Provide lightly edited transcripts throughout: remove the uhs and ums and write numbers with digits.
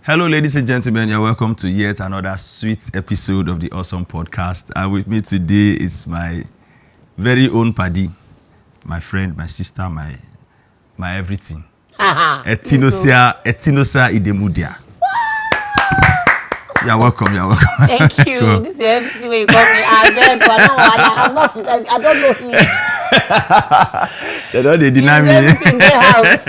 Hello, ladies and gentlemen. You're welcome to yet another sweet episode of the Awesome Podcast. And with me today is my very own paddy, my friend, my sister, my everything. Etinosa Idemudia. You're welcome. Thank you. This is everything way you call me. I'm not. I don't know him. They don't deny me. In their house.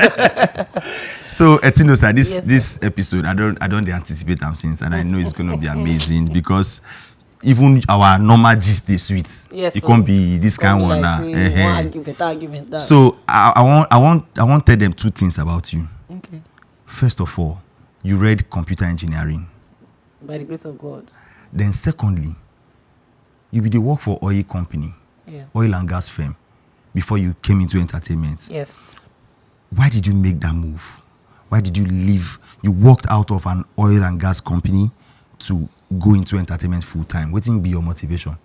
So Etinosa, this episode, I don't anticipate them since, and I know it's going to be amazing because even our normal gist is sweet. Yes, it can't be this kind of one now. Argument. So I want to tell them two things about you. Okay. First of all, you read computer engineering. By the grace of God. Then secondly, you did work for oil company, oil and gas firm, before you came into entertainment. Yes. Why did you make that move? Why did you leave? You walked out of an oil and gas company to go into entertainment full time. What will be your motivation?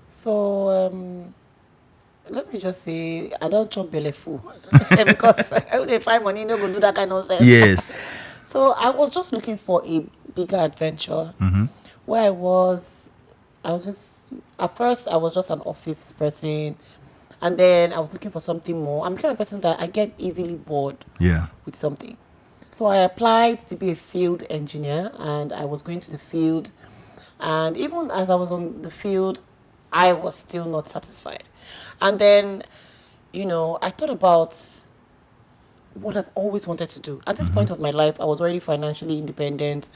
So, let me just say, I don't chop belly full because if I money, no go do that kind of sense. Yes. So I was just looking for a bigger adventure. Where I was just at first I was just an office person. And then I was looking for something more. I'm the kind of person that I get easily bored with something. So I applied to be a field engineer, and I was going to the field. And even as I was on the field, I was still not satisfied. And then, I thought about what I've always wanted to do. At this point of my life, I was already financially independent,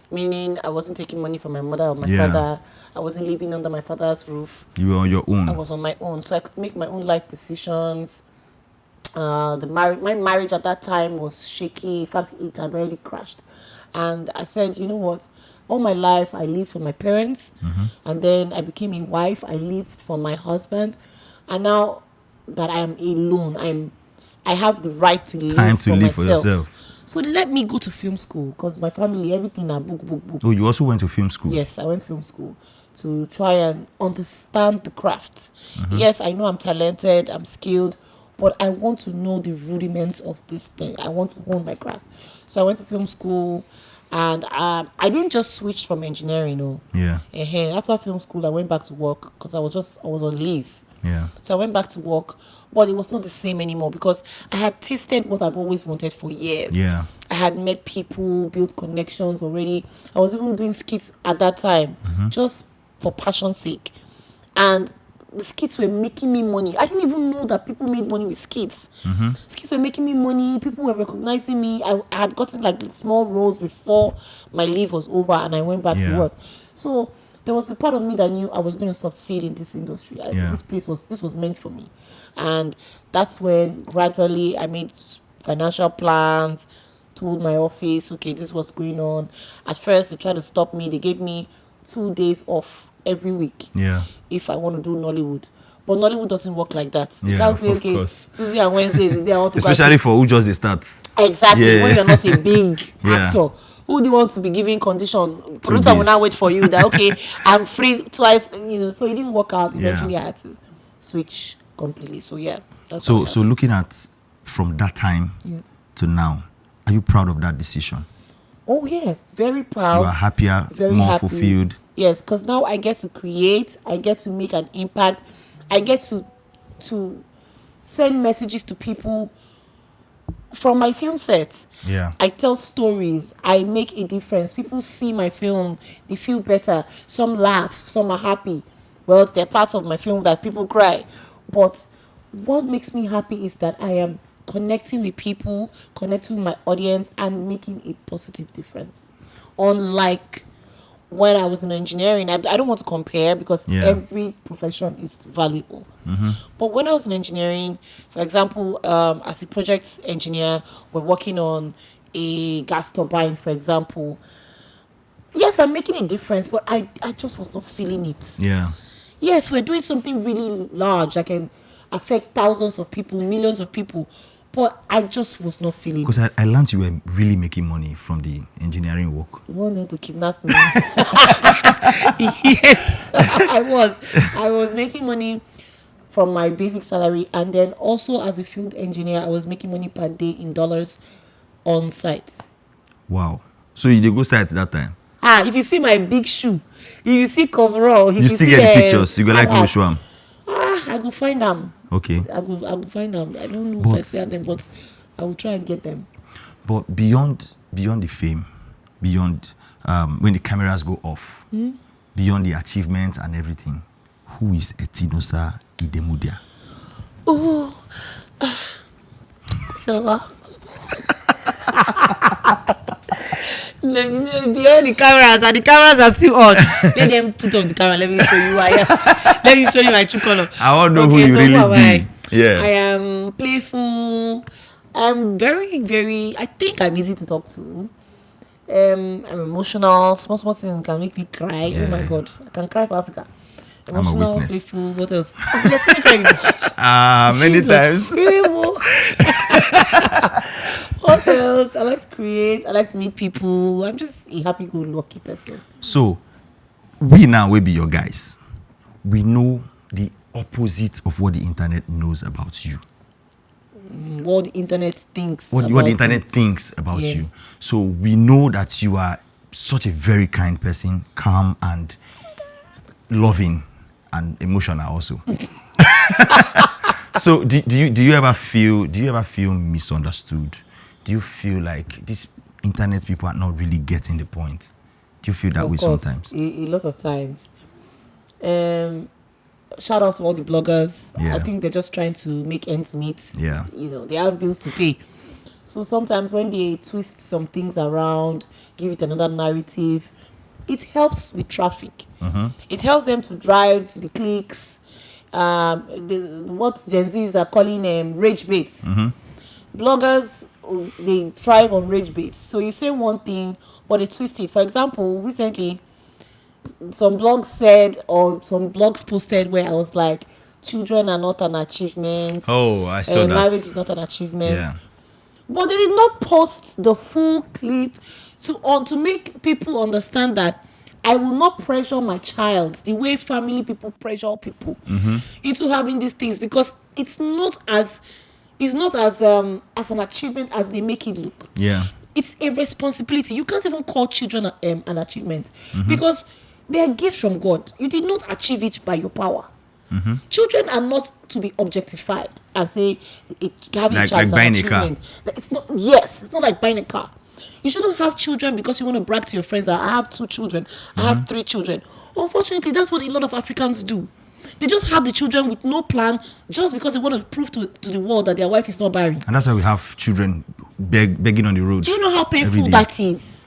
meaning I wasn't taking money from my mother or my father. I wasn't living under my father's roof. You were on your own. I was on my own, so I could make my own life decisions. My marriage at that time was shaky. In fact, it had already crashed. And I said, you know what? All my life, I lived for my parents. And then I became a wife. I lived for my husband. And now that I am alone, I have the right to live Time to for live myself. for yourself. So let me go to film school because my family, everything are book. Oh, you also went to film school? Yes, I went to film school to try and understand the craft. Yes, I know I'm talented, I'm skilled, but I want to know the rudiments of this thing. I want to hone my craft. So I went to film school, and I didn't just switch from engineering. No. Yeah. After film school, I went back to work because I was on leave. Yeah. So I went back to work, but it was not the same anymore because I had tasted what I've always wanted for years. Yeah. I had met people, built connections already. I was even doing skits at that time, just for passion's sake. And the skits were making me money. I didn't even know that people made money with skits. Skits were making me money. People were recognizing me. I had gotten like small roles before my leave was over and I went back to work. So there was a part of me that knew I was going to succeed in this industry. This was meant for me. And that's when gradually I made financial plans, told my office, okay, this is what's going on. At first, they tried to stop me. They gave me 2 days off every week if I want to do Nollywood. But Nollywood doesn't work like that. You can't say, okay, Tuesday and Wednesday is the day I want to especially for who just starts. Exactly, when you're not a big actor. Who do you want to be giving condition? Producer will now wait for you that, okay, I'm free twice, so it didn't work out. Eventually, I had to switch completely. So, that's So looking at from that time to now, are you proud of that decision? Oh, yeah, very proud. You are happier, more fulfilled. Yes, because now I get to create, I get to make an impact, I get to send messages to people from my film set. Yeah. I tell stories, I make a difference. People see my film, they feel better. Some laugh, some are happy. Well, there are parts of my film that people cry. But what makes me happy is that I am connecting with people, connecting with my audience, and making a positive difference. Unlike when I was in engineering, I don't want to compare because every profession is valuable. But when I was in engineering, for example, as a project engineer, we're working on a gas turbine, for example. Yes, I'm making a difference, but I just was not feeling it. Yeah. Yes, we're doing something really large that can affect thousands of people, millions of people. But I just was not feeling it. Because I learned you were really making money from the engineering work. You wanted to kidnap me. Yes, I was making money from my basic salary. And then also as a field engineer, I was making money per day in dollars on site. Wow. So you dey go site that time? If you see my big shoe, if you see coverall, if You still see, get the pictures. You go like no show am. I go find them. Okay. I go find them. I don't know But- if I see them, but I will try and get them. But beyond the fame, beyond when the cameras go off, beyond the achievements and everything, who is Etinosa Idemudia? Oh, so beyond the cameras, and the cameras are still on. Let them put on the camera. Let me show you who I am. Let me show you my true color. I want to know who Okay, you so really who am be. I? Yeah. I am playful. I'm very, very. I think I'm easy to talk to. I'm emotional. Small things can make me cry. Oh my God, I can cry for Africa. I'm a Emotional, witness. playful. What else? Oh, yes, let me cry before. Many Jesus. times. Really more. What else? I like to create. I like to meet people. I'm just a happy-go-lucky person. So, we now will be your guys. We know the opposite of what the internet knows about you. What the internet thinks. What the about internet me. thinks about Yeah. you. So we know that you are such a very kind person, calm and loving and emotional also. So do you ever feel misunderstood? Do you feel like these internet people are not really getting the point? Do you feel that Of way course, sometimes? a lot of times. Shout out to all the bloggers. Yeah. I think they're just trying to make ends meet. Yeah. You know, they have bills to pay. So sometimes when they twist some things around, give it another narrative, it helps with traffic. It helps them to drive the clicks. What Gen Zs are calling rage baits. Bloggers, they thrive on rage baits. So you say one thing, but they twist it. For example, recently, some blogs said, or some blogs posted where I was like, children are not an achievement. Oh, I saw that. Marriage is not an achievement. Yeah. But they did not post the full clip to make people understand that I will not pressure my child the way family people pressure people into having these things, because it's not as an achievement as they make it look. Yeah. It's a responsibility. You can't even call children an achievement because they are gifts from God. You did not achieve it by your power. Children are not to be objectified and say having a child is an buying a car. achievement. It's not. Yes, it's not like buying a car. You shouldn't have children because you want to brag to your friends that I have 2 children, I have 3 children. Unfortunately, that's what a lot of Africans do. They just have the children with no plan, just because they want to prove to the world that their wife is not barren. And that's why we have children begging on the road. Do you know how every painful day. that is?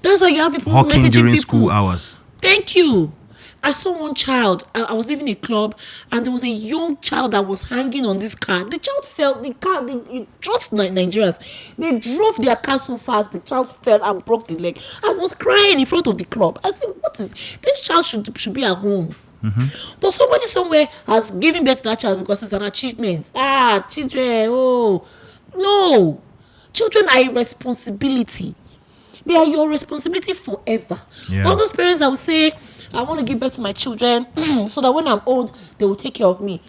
That's why you have people Hawking messaging during people. school hours. Thank you. I saw one child. I was leaving a club, and there was a young child that was hanging on this car. The child fell. The car. Just Nigerians, they drove their car so fast. The child fell and broke the leg. I was crying in front of the club. I said, "What is this child should be at home?" But somebody somewhere has given birth to that child because it's an achievement. Children. Oh, no. Children are a responsibility. They are your responsibility forever. Yeah. All those parents that will say, I want to give birth to my children so that when I'm old, they will take care of me.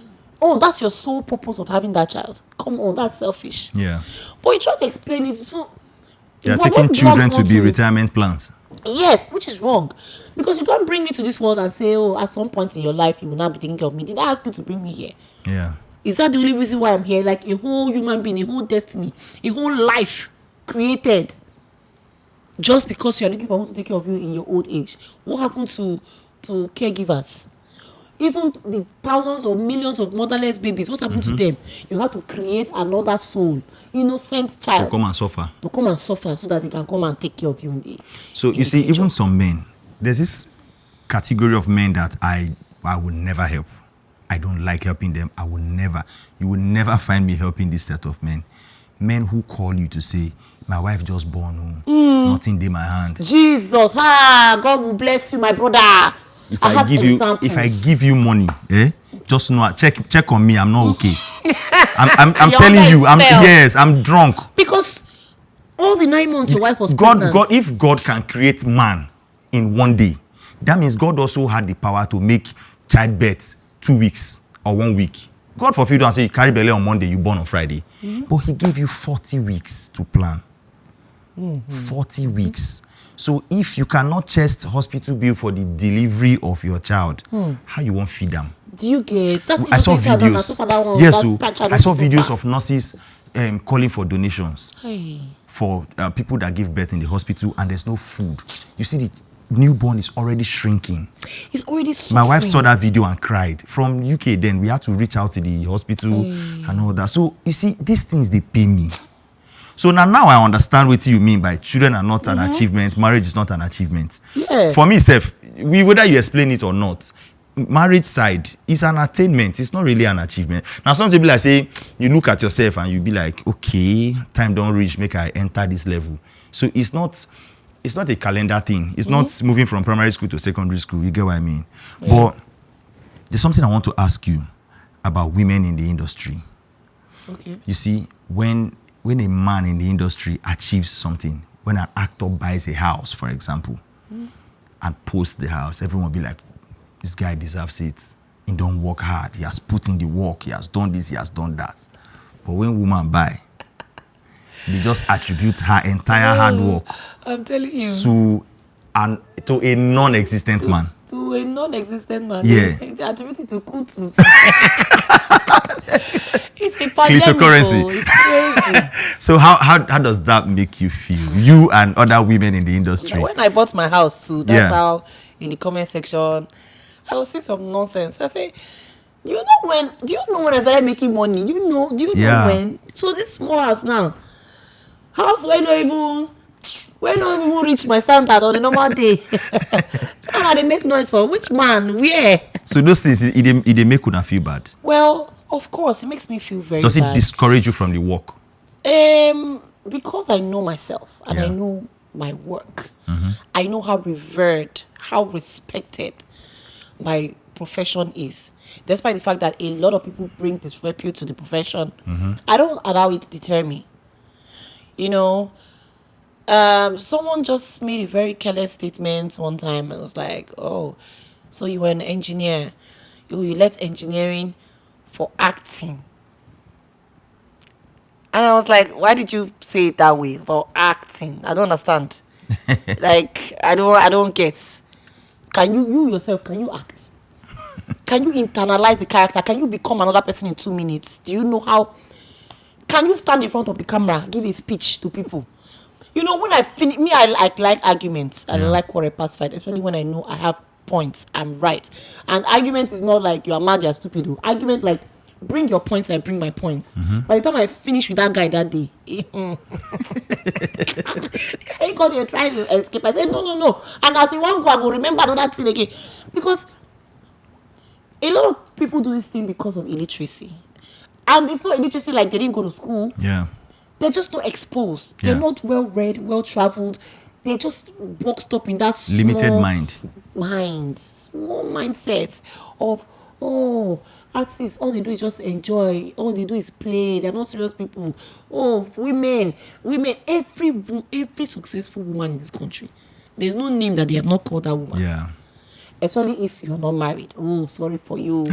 Oh, that's your sole purpose of having that child. Come on, that's selfish. Yeah. But you try to explain it. So, They are what taking blogs children to want be retirement plans. Yes, which is wrong. Because you can't bring me to this world and say, oh, at some point in your life, you will not be thinking of me. Did I ask you to bring me here? Yeah. Is that the only reason why I'm here? Like a whole human being, a whole destiny, a whole life created just because you're looking for who to take care of you in your old age. What happened to caregivers? Even the thousands or millions of motherless babies, what happened to them? You have to create another soul, innocent child, To come and suffer. to come and suffer so that they can come and take care of you in the So in you the see, future. even some men, there's this category of men that I would never help. I don't like helping them. You will never find me helping this set of men. Men who call you to say, my wife just born, nothing in my hand. Jesus, God will bless you, my brother. If I I have give examples. you money, just know, check on me. I'm not okay. I'm Your telling hunger you, is felt. I'm drunk. Because all the 9 months your wife was God, pregnant. if God can create man in one day, that means God also had the power to make childbirth 2 weeks or 1 week. God fulfilled and say you carry belly on Monday, you born on Friday. But he gave you 40 weeks to plan. 40 weeks. So if you cannot chest hospital bill for the delivery of your child, how you won't feed them? Do you get that? I saw videos. Yes, so I saw videos of nurses calling for donations for people that give birth in the hospital, and there's no food. You see, the newborn is already shrinking. It's already suffering. My wife saw that video and cried. From UK, then we had to reach out to the hospital and all that. So you see, these things, they pay me. So now I understand what you mean by children are not an achievement, marriage is not an achievement. Yeah. For me, whether you explain it or not, marriage side is an attainment. It's not really an achievement. Now, some people say, you look at yourself and you be like, okay, time don't reach, make I enter this level. So it's not a calendar thing. It's not moving from primary school to secondary school. You get what I mean? Yeah. But there's something I want to ask you about women in the industry. Okay. You see, when a man in the industry achieves something, when an actor buys a house, for example, and posts the house, everyone will be like, this guy deserves it. He don't work hard. He has put in the work. He has done this. He has done that. But when women buy, they just attribute her entire hard work. I'm telling you. To a non-existent man. To a non-existent man. Yeah. They attribute it to kutus. It's a pandemic. It's crazy. So how does that make you feel? You and other women in the industry. When I bought my house too, that's how in the comment section I was saying some nonsense. I say, do you know when I started making money? Do you know when? So this small house now. House where not even reach my standard on a normal day. How they make noise for which man? Where? So those things it make una feel bad. Well, of course, it makes me feel very bad. Does it discourage you from the work? Because I know myself and I know my work. I know how revered, how respected my profession is. Despite the fact that a lot of people bring disrepute to the profession, I don't allow it to deter me. You know, someone just made a very careless statement one time. It was like, oh, so you were an engineer. You left engineering for acting. And I was like, why did you say it that way? For acting? I don't understand. Like, I don't get. Can you yourself, can you act? Can you internalize the character? Can you become another person in 2 minutes? Do you know how? Can you stand in front of the camera, give a speech to people? You know, when I finish, I like arguments. I like what I pass fight, especially when I know I have points. I'm right. And argument is not like you are mad, you're stupid. Argument like, bring your points, I bring my points. By the time I finish with that guy that day, he got there trying to escape. I said, no. And as he won't go, I will remember another thing again. Because a lot of people do this thing because of illiteracy. And it's not illiteracy like they didn't go to school. Yeah. They're just not exposed. They're not well read, well traveled. They're just boxed up in that small limited small mindset of, artists, all they do is just enjoy. All they do is play. They're not serious people. Oh, women, every successful woman in this country, there's no name that they have not called that woman. Yeah. Especially if you're not married. Oh, sorry for you.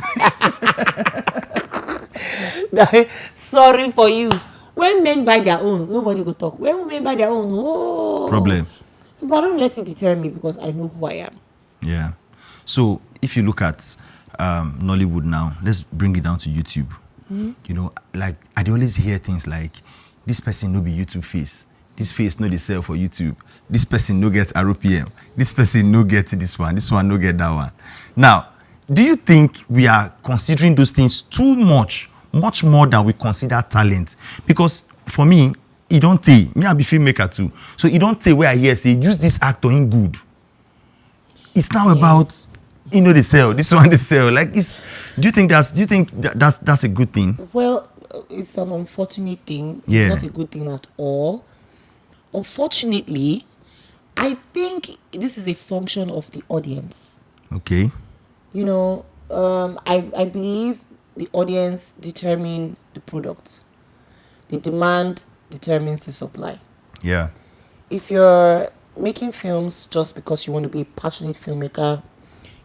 Sorry for you. When men buy their own, nobody will talk. When women buy their own, problem. So, but I don't let it deter me because I know who I am. Yeah. So, if you look at Nollywood now, let's bring it down to YouTube. You know, like, I always hear things like, this person no be YouTube face. This face no they sell for YouTube. This person no get RPM. This person no get this one no get that one. Now, do you think we are considering those things too much more than we consider talent? Because for me, it don't take. Me, I be filmmaker too. So it don't take where I hear say, use this actor in good. It's now about, they sell. This one they sell. Like, do you think that's a good thing? Well, it's an unfortunate thing. Yeah. It's not a good thing at all. Unfortunately, I think this is a function of the audience. Okay. You know, I believe the audience determine the product. The demand determines the supply. Yeah. If you're making films just because you want to be a passionate filmmaker,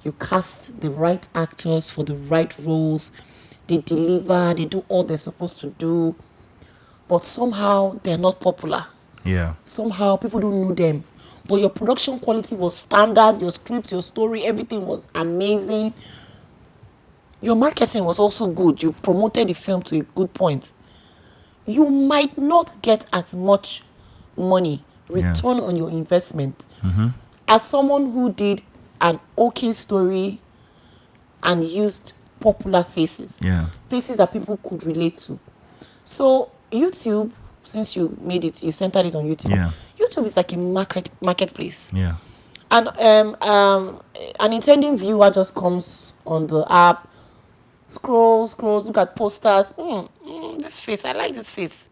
you cast the right actors for the right roles, they deliver, they do all they're supposed to do, but somehow they're not popular. Yeah. Somehow people don't know them. but your production quality was standard, your script, your story, everything was amazing. Your marketing was also good. You promoted the film to a good point. You might not get as much money return on your investment as someone who did an okay story and used popular faces, faces that people could relate to. So YouTube, since you made it, you centered it on YouTube. YouTube is like a marketplace. And an intending viewer just comes on the app, scrolls, look at posters. This face, I like this face.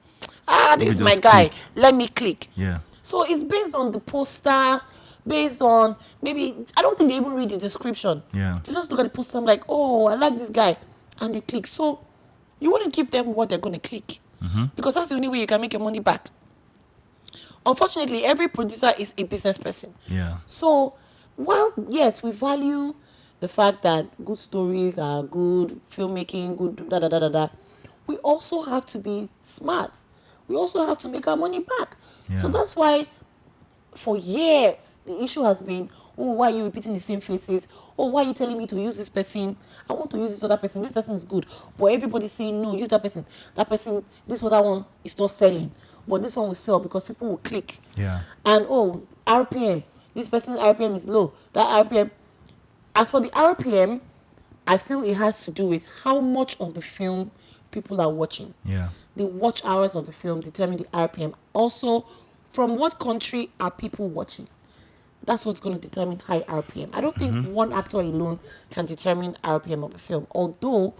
This is my guy. Click. Let me click. Yeah. So it's based on the poster, based on maybe, I don't think they even read the description. Yeah. They just look at the poster and like, oh, I like this guy. And they click. So you want to give them what they're going to click. Because that's the only way you can make your money back. Unfortunately, every producer is a business person. Yeah. So while, yes, we value the fact that good stories are good, filmmaking, good, da da da da da, we also have to be smart. We also have to make our money back. So that's why for years the issue has been, oh, why are you repeating the same faces? Oh, why are you telling me to use this person? I want to use this other person. This person is good. But everybody's saying, no, use that person. That person, this other one is not selling. But this one will sell because people will click. Yeah. And, oh, RPM. This person's RPM is low. That RPM. As for the RPM, I feel it has to do with how much of the film people are watching. Yeah. The watch hours of the film determine the RPM. Also, from what country are people watching? That's what's going to determine high RPM. I don't think one actor alone can determine RPM of a film. Although,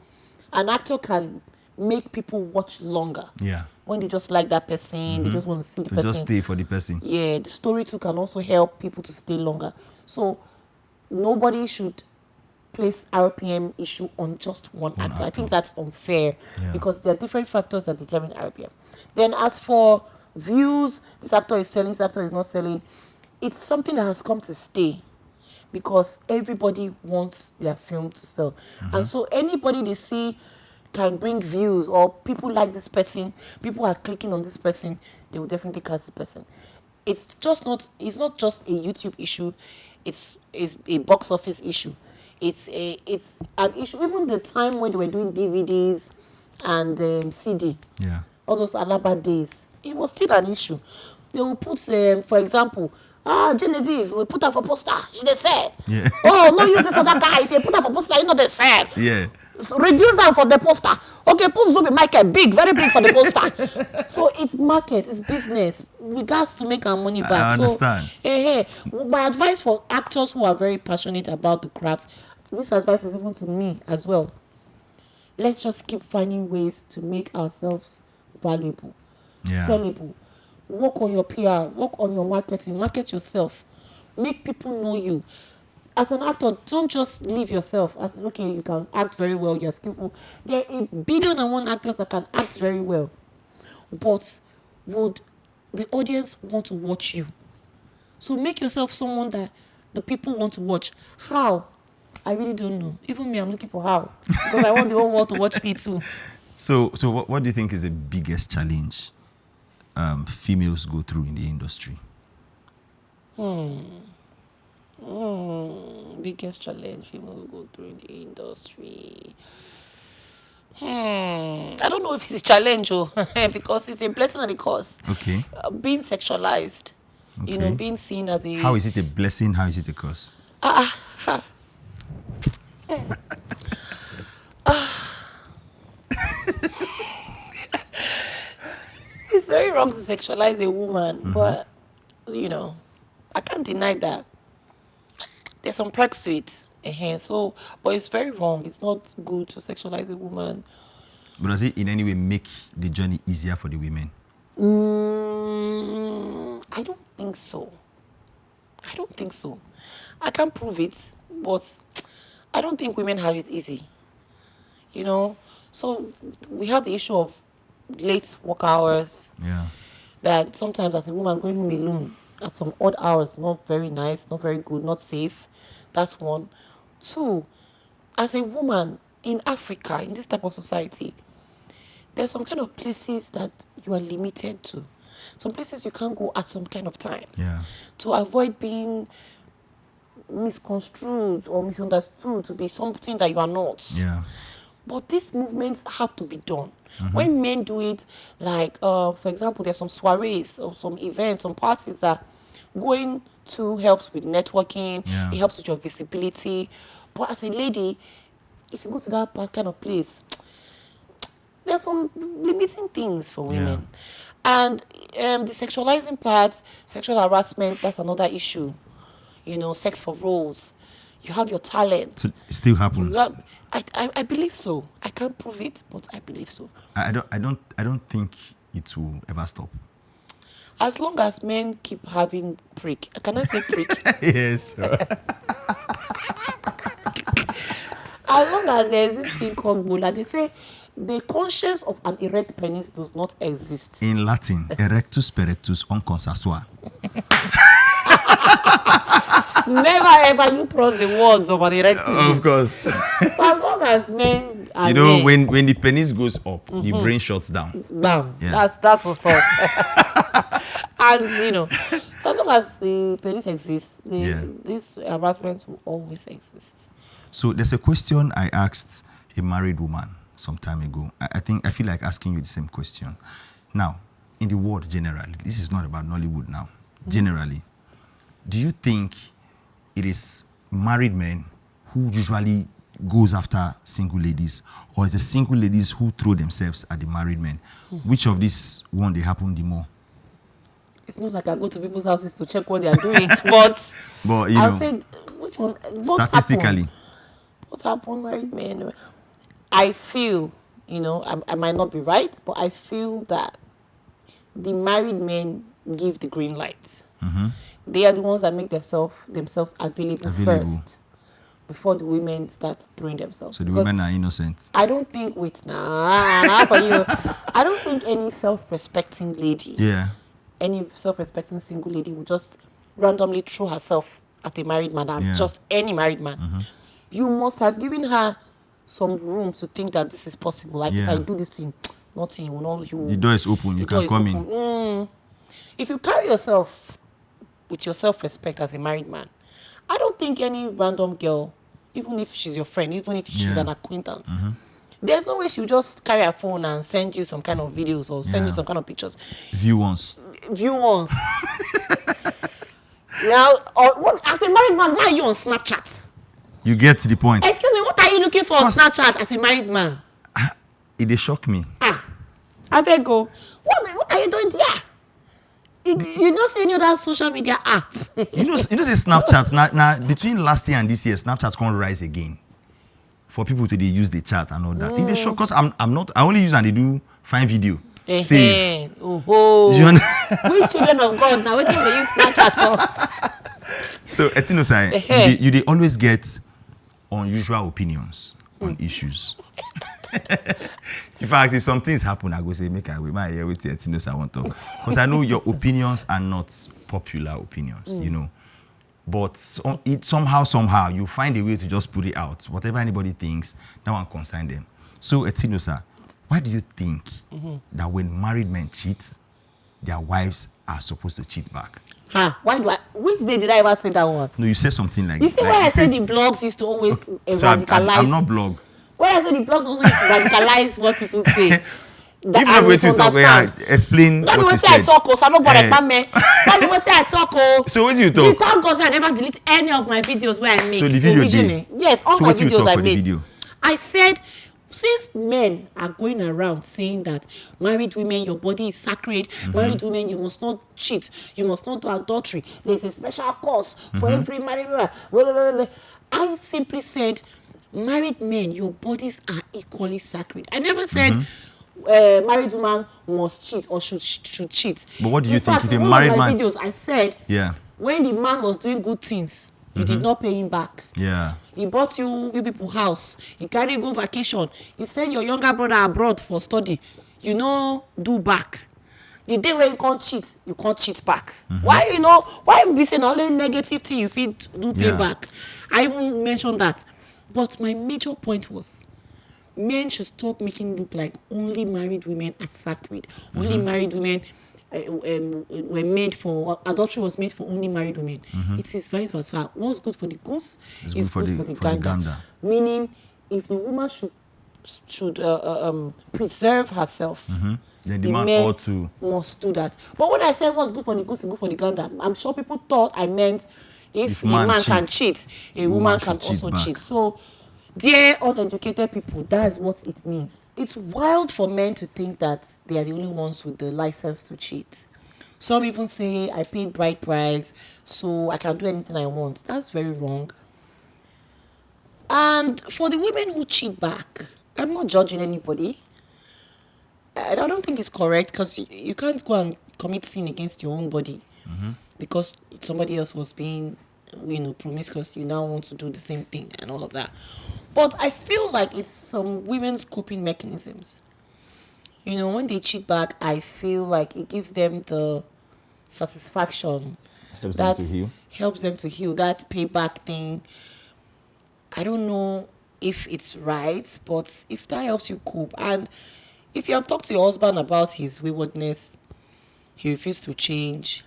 an actor can make people watch longer. Yeah. When they just like that person, they just want to see the To person. just stay for the person. Yeah, the story too can also help people to stay longer. So, nobody should place RPM issue on just one actor. I think that's unfair because there are different factors that determine RPM. Then as for views, this actor is selling, this actor is not selling, it's something that has come to stay because everybody wants their film to sell. And so anybody they see can bring views or people like this person, people are clicking on this person, they will definitely cast the person. It's not just a YouTube issue, it's a box office issue. It's an issue. Even the time when they were doing DVDs and CD, all those Alaba days, it was still an issue. They will put, for example, Genevieve, we put her for poster. She they said, oh, no use this other guy. If you put her for poster, you know they said. So reduce them for the poster. Okay, put Zubi Michael big, very big for the poster. So it's market, it's business. We got to make our money back. I understand. So, my advice for actors who are very passionate about the craft, this advice is even to me as well. Let's just keep finding ways to make ourselves valuable, sellable. Work on your PR, work on your marketing, market yourself, make people know you. As an actor, don't just leave yourself as, okay, you can act very well, you're skillful. There are 1,000,000,001 actors that can act very well. But would the audience want to watch you? So make yourself someone that the people want to watch. How? I really don't know. Even me, I'm looking for how. Because I want the whole world to watch me too. So what do you think is the biggest challenge females go through in the industry? Biggest challenge females go through in the industry. I don't know if it's a challenge because it's a blessing and a curse. Okay. Being sexualized, Okay. being seen as a... How is it a blessing? How is it a curse? It's very wrong to sexualize a woman, but I can't deny that there's some perks to it. So, but it's very wrong. It's not good to sexualize a woman. But does it in any way make the journey easier for the women? I don't think so. I can't prove it, but I don't think women have it easy. So we have the issue of late work hours. Yeah. That sometimes as a woman going home alone at some odd hours, not very nice, not very good, not safe. That's one. Two, as a woman in Africa, in this type of society, there's some kind of places that you are limited to. some places you can't go at some kind of times. Yeah. To avoid being misconstrued or misunderstood to be something that you are not. Yeah. But these movements have to be done. When men do it, like, for example, there's some soirees or some events, some parties that going to helps with networking, Yeah. it helps with your visibility. But as a lady, if you go to that kind of place, there's some limiting things for women. And the sexualizing part, sexual harassment, that's another issue. You know, sex for roles. You have your talent. So it still happens. I believe so. I can't prove it, but I believe so. I don't think it will ever stop. As long as men keep having prick. Can I say prick? Yes. As long as there's this thing called bulla, they say the conscience of an erect penis does not exist. In Latin, erectus perectus unconsensual. Never ever you trust the words of an erect penis. Of course. So as long as men are You know, men, when the penis goes up, the brain shuts down. bam, Yeah. that's what's up. And you know, so as long as the penis exists, this harassment will always exist. So there's a question I asked a married woman some time ago. I feel like asking you the same question. Now, in the world generally, this is not about Nollywood now. Generally, do you think it is married men who usually goes after single ladies, or is it single ladies who throw themselves at the married men? Which of these one they happen the more? It's not like I go to people's houses to check what they are doing, but you I'll know, say which one. Both statistically, what happened, married men? I feel, you know, I might not be right, but I feel that the married men give the green light. They are the ones that make themselves available first before the women start throwing themselves. So the women are innocent. I don't think, now for you, I don't think any self-respecting lady, any self-respecting single lady will just randomly throw herself at a married man, and just any married man. You must have given her some room to think that this is possible. Like, if I do this thing, nothing, you will not. The door is open, you can come in. If you carry yourself with your self-respect as a married man, I don't think any random girl, even if she's your friend, even if she's an acquaintance, there's no way she'll just carry her phone and send you some kind of videos or send you some kind of pictures. View once. Now, or what, as a married man, why are you on Snapchat? You get the point. Excuse me, what are you looking for on Snapchat as a married man? It dey shock me. I beg go. What are you doing there? You don't see any other social media app. you know say Snapchat now between last year and this year, Snapchat can't rise again for people to use the chat and all that. It dey shock because I only use and they do fine video. Save. Oh, we children of God now. What do they use Snapchat for? So Etinosa, you dey always get unusual opinions on issues. In fact, if some things happen, I go say, make I wait my ear with Etinosa I want to. Because I know your opinions are not popular opinions, you know. But somehow, you find a way to just put it out. Whatever anybody thinks, that one concern them. So Etinosa, why do you think that when married men cheat, their wives are supposed to cheat back? Which day did I ever say that one? No, you said something like you see why I said the blogs used to always radicalize. I'm not blog. When I say the blogs always radicalize what people say. If not wait to talk, explain what you said. said. I talk, so I don't bother me. Don't say I talk. So what do you talk? Thank God I never delete any of my videos where I make. So the video did? Yes, all so my videos I made. Video? I said, since men are going around saying that married women, your body is sacred, married women, you must not cheat, you must not do adultery, there's a special course for every married woman. I simply said, married men, your bodies are equally sacred. I never said married woman must cheat or should cheat. But what do you think? Fact, if a married man, videos, I said, when the man was doing good things, you did not pay him back. He bought you people house. He carry you go vacation. He send your younger brother abroad for study. You know, do back. The day when you can't cheat back. Why be saying only negative thing you feel do pay back? I even mentioned that. But my major point was, men should stop making it look like only married women are sacred. Only married women were made for adultery was made for only married women. It is vice versa. What's good for the goose It's is good for the gander. Meaning, if the woman should preserve herself, Then the man men ought to. must do that. But when I said what's good for the goose is good for the gander, I'm sure people thought I meant if a man can cheat, a woman can also cheat. So, dear uneducated people, that's what it means. It's wild for men to think that they are the only ones with the license to cheat. Some even say, I paid bride price, so I can do anything I want. That's very wrong. And for the women who cheat back, I'm not judging anybody. I don't think it's correct, because you can't go and commit sin against your own body because somebody else was being, promiscuous. You now want to do the same thing and all of that. But I feel like it's some women's coping mechanisms. When they cheat back, I feel like it gives them the satisfaction Helps them to heal. helps them to heal. That payback thing, I don't know if it's right, but if that helps you cope, and if you have talked to your husband about his waywardness, he refused to change.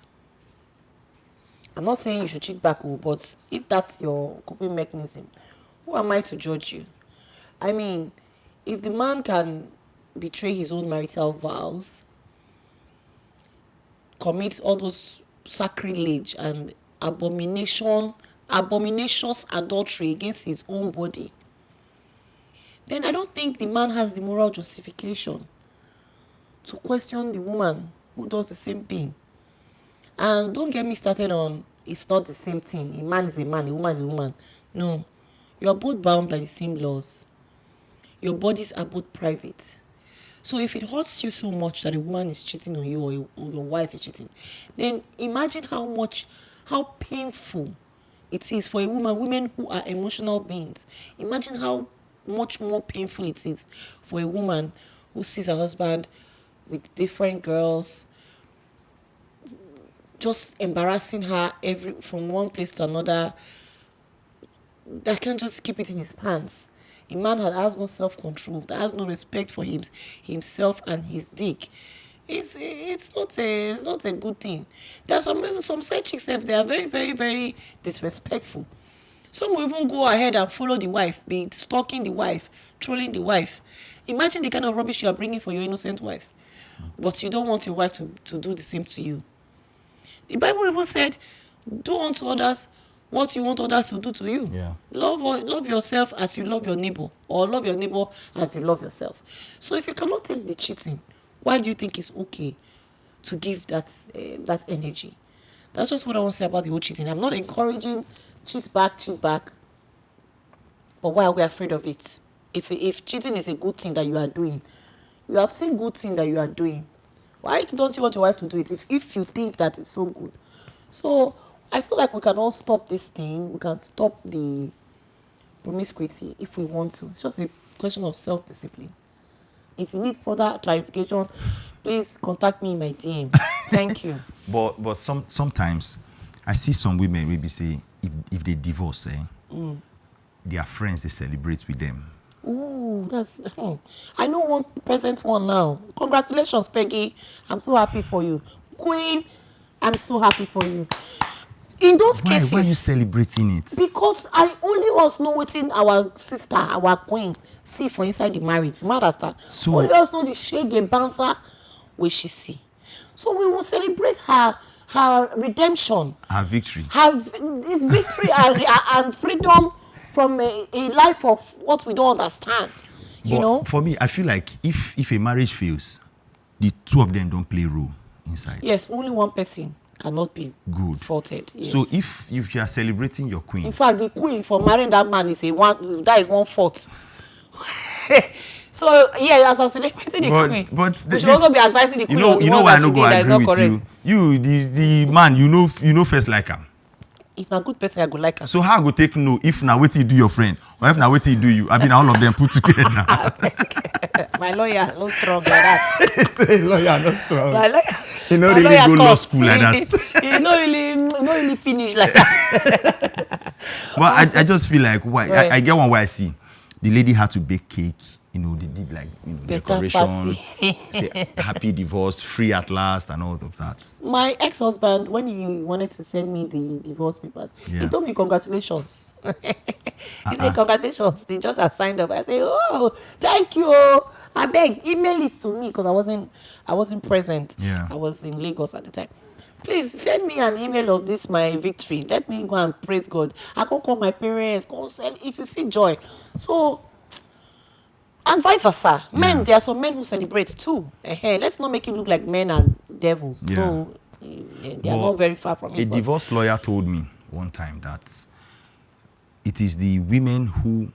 I'm not saying you should cheat back, but if that's your coping mechanism, who am I to judge you? I mean, if the man can betray his own marital vows, commit all those sacrilege and abominations adultery against his own body, then I don't think the man has the moral justification to question the woman who does the same thing. And don't get me started on it's not the same thing. A man is a man, a woman is a woman. No. You are both bound by the same laws. Your bodies are both private. So if it hurts you so much that a woman is cheating on you, or your wife is cheating, then imagine how painful it is for a women who are emotional beings. Imagine how much more painful it is for a woman who sees her husband with different girls, just embarrassing her from one place to another. That can't just keep it in his pants. A man that has no self-control, that has no respect for himself and his dick. It's not a good thing. There's some side chicks, they are very, very, very disrespectful. Some will even go ahead and follow the wife, be stalking the wife, trolling the wife. Imagine the kind of rubbish you are bringing for your innocent wife. But you don't want your wife to do the same to you. The Bible even said, do unto others what you want others to do to you. Yeah. Love yourself as you love your neighbor, or love your neighbor as you love yourself. So if you cannot take the cheating, why do you think it's okay to give that energy? That's just what I want to say about the whole cheating. I'm not encouraging cheat back. But why are we afraid of it? If cheating is a good thing that you are doing, you have seen good thing that you are doing. Why don't you want your wife to do it if you think that it's so good? So I feel like we can all stop this thing. We can stop the promiscuity if we want to. It's just a question of self-discipline. If you need further clarification, please contact me in my DM. Thank you. But sometimes I see some women maybe say if they divorce, their friends, they celebrate with them. Ooh, that's. I know one present one now. Congratulations, Peggy. I'm so happy for you. Queen, I'm so happy for you. In those cases. Why are you celebrating it? Because I only was know waiting our sister, our queen, see for inside the marriage. You understand? So, only us know the shege bouncer where she see. So we will celebrate her redemption. Her victory. This victory and freedom from a life of what we don't understand. You know? For me, I feel like if a marriage fails, the two of them don't play role inside. Yes, only one person cannot be good faulted. Yes. So if you are celebrating your queen. In fact, the queen for marrying that man is one fault. So yeah, as I'm celebrating the queen, but we should also be advising the queen. You know why I don't go agree with you. You the man, you know first like him. If na good person, I go like her. So how I go take no if na wetin you do your friend, or if na wetin you do you? I mean, all of them put together. My lawyer no strong like that. Lawyer no strong. My lawyer. He no really go law school like that. He no really finish like that. But I just feel like why I get one why I see the lady had to bake cake they did like, Better decoration, party. say happy divorce, free at last, and all of that. My ex-husband, when he wanted to send me the divorce papers, he Yeah. told me congratulations. He said congratulations, the judge has signed up. I said, oh, thank you. I beg, email it to me because I wasn't present. Yeah. I was in Lagos at the time. Please send me an email of this my victory. Let me go and praise God. I can call my parents. Go send if you see joy. So. And vice versa. Men, Yeah. there are some men who celebrate too. Let's not make it look like men are devils. Yeah. No, they are But not very far from a it. but- divorce lawyer told me one time that it is the women who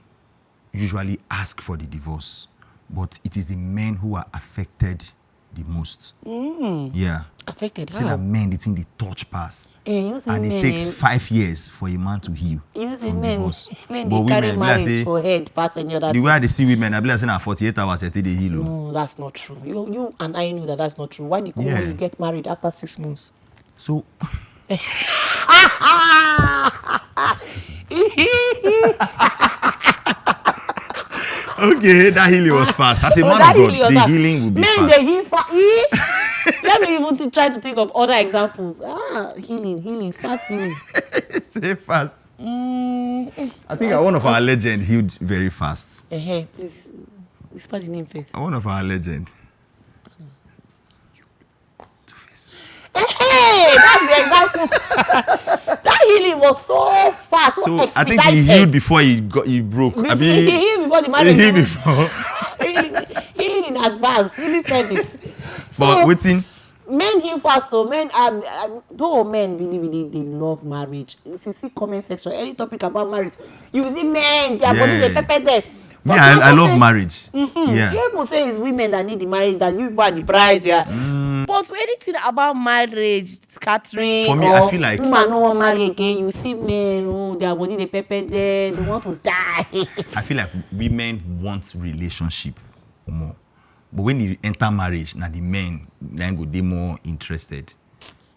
usually ask for the divorce, but it is the men who are affected the most. Yeah. Affected Say how? that men, the thing they touch pass. You say And it men, takes 5 years for a man to heal you say from men, divorce. men But they carry women, be like marriage say, for head pass any other the thing. way they see women, I be like saying 48 hours they heal. No, that's not true. You and I know that that's not true. Why did Yeah. you get married after 6 months? So okay, that healing was fast. As a man that of God, healing was the fast. healing will be Men, fast. they heal Let me even try to think of other examples. Healing, fast healing. Say fast. I think As- one of our legend healed very fast. Please whisper the name first. One of our legend. Two-Face. Hey, that's the example. That healing was so fast, so So I expedited. think he healed before he broke. I mean, he healed before the he marriage. healed before. Healing in advance, healing service. So But waiting. men heal fast. So men are though men really they love marriage. If you see comment section, any topic about marriage, you will see men their body they Yeah. pepper them. Me, But I people love say- marriage. Yeah. People say it's women that need the marriage, that you buy the prize, yeah. But anything about marriage, scattering, For me, or I feel like- woman no want marry again, you see men, their body they pepper them, they want to die. I feel like women want relationship more. But when you enter marriage, now the men then go they more interested.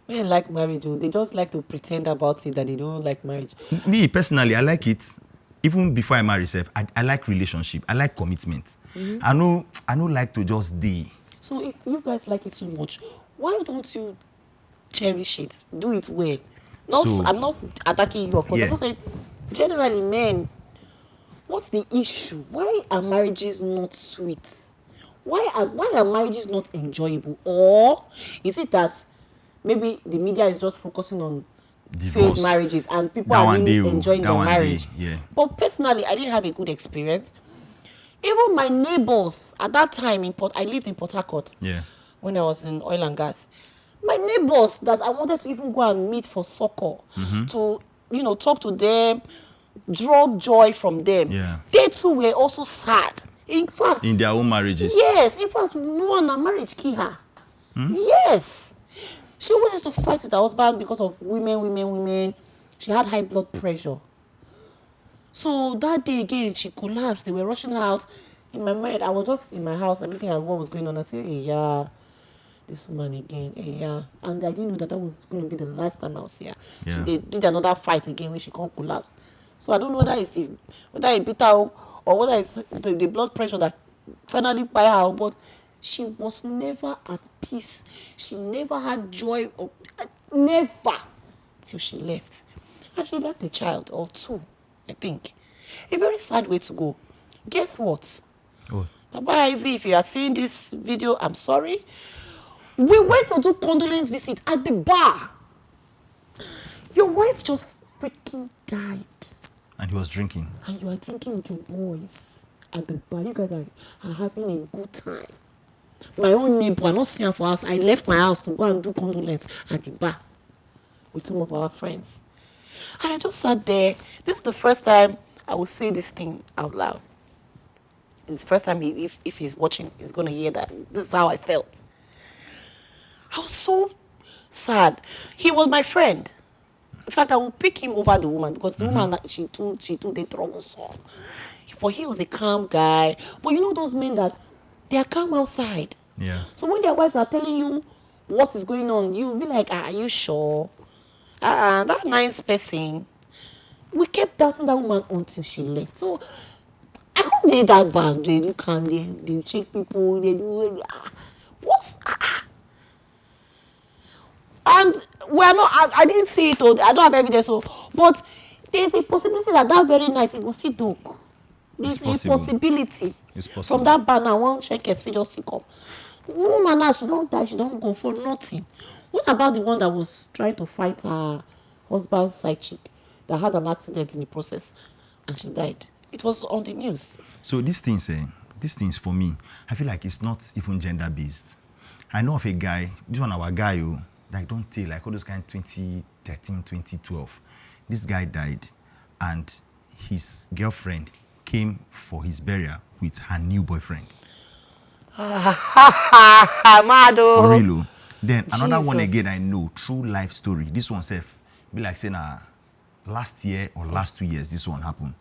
Men like marriage, they just like to pretend about it that they don't like marriage. Me personally, I like it. Even before I marry myself, I like relationship. I like commitment. I know like to just day. So if you guys like it so much, why don't you cherish it, do it well? So- I'm not attacking you, of course. Yeah. I'm just saying, generally, men, what's the issue? Why are marriages not sweet? Why are marriages not enjoyable? Or is it that maybe the media is just focusing on failed Divorce. marriages and people That are one really day, enjoying that their one day, marriage? yeah. But personally, I didn't have a good experience. Even my neighbors at that time I lived in Port Harcourt. Yeah. When I was in oil and gas. My neighbors that I wanted to even go and meet for soccer, to talk to them, draw joy from them. Yeah. They too were also sad. In fact, In their own marriages. yes, in fact, one a marriage killed her. Yes. She always used to fight with her husband because of women. She had high blood pressure. So that day again, she collapsed. They were rushing her out. In my mind, I was just in my house and looking at what was going on. I said, hey, yeah, this woman again. Hey, yeah. And I didn't know that was going to be the last time I was here. Yeah. They did another fight again when she can't collapse. So I don't know whether it's bitter or whether it's the blood pressure that finally by her. But she was never at peace. She never had joy. Never. Till she left. And she left a child or two, I think. A very sad way to go. Guess what? Oh. Baba Ivy, if you are seeing this video, I'm sorry. We went to do condolence visit at the bar. Your wife just freaking died. And he was drinking. And you are drinking with your boys at the bar. You guys are having a good time. My own neighbor, I'm not staying for us. I left my house to go and do condolence at the bar with some of our friends. And I just sat there. This is the first time I will say this thing out loud. It's the first time if he's watching, he's going to hear that. This is how I felt. I was so sad. He was my friend. In fact, I will pick him over the woman because the woman, she too they troublesome. But he was a calm guy. But you know those men that they are calm outside. Yeah. So when their wives are telling you what is going on, you'll be like, are you sure? That nice person. We kept doubting that woman until she left. So I can't they that bad. They look and they check people. They do. What's and we're not. I didn't see it. Or I don't have evidence. So, but there's a possibility that very night it will still talk. There's a possibility. It's possible. From that banner, one check is just sick up. Woman now she don't die. She don't go for nothing. What about the one that was trying to fight her husband's side chick that had an accident in the process and she died? It was on the news. So these things for me, I feel like it's not even gender based. I know of a guy, this one our guy who like don't tell like all those kind 2013, 2012. This guy died and his girlfriend came for his burial with her new boyfriend. Mado. For real. Then another one again I know, true life story. This one self be like saying last year or last 2 years this one happened.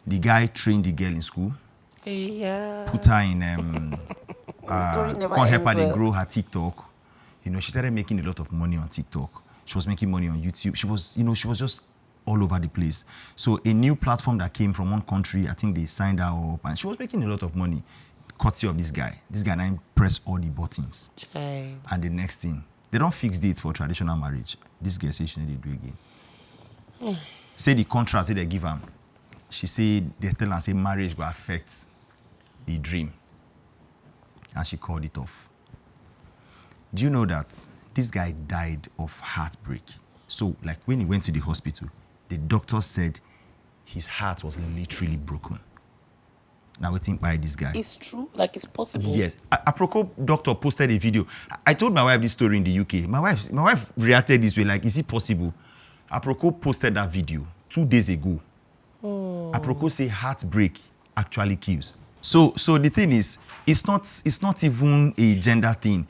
The guy trained the girl in school. Yeah. Put her in help her they grow her TikTok. You know, she started making a lot of money on TikTok. She was making money on YouTube. She was just all over the place. So a new platform that came from one country, I think they signed her up and she was making a lot of money. Courtesy of this guy. This guy now press all the buttons. Child. And the next thing, they don't fix dates for traditional marriage. This girl says she need to do again. Say the contract they give her. She said they tell her say marriage will affect the dream. And she called it off. Do you know that this guy died of heartbreak? So like when he went to the hospital, the doctor said his heart was literally broken. Now we think by this guy. It's true, like it's possible. Yes. Apropos doctor posted a video. I told my wife this story in the UK. My wife reacted this way, like, is it possible? Apropos posted that video 2 days ago. Apropos say heartbreak actually kills. So the thing is, it's not even a gender thing.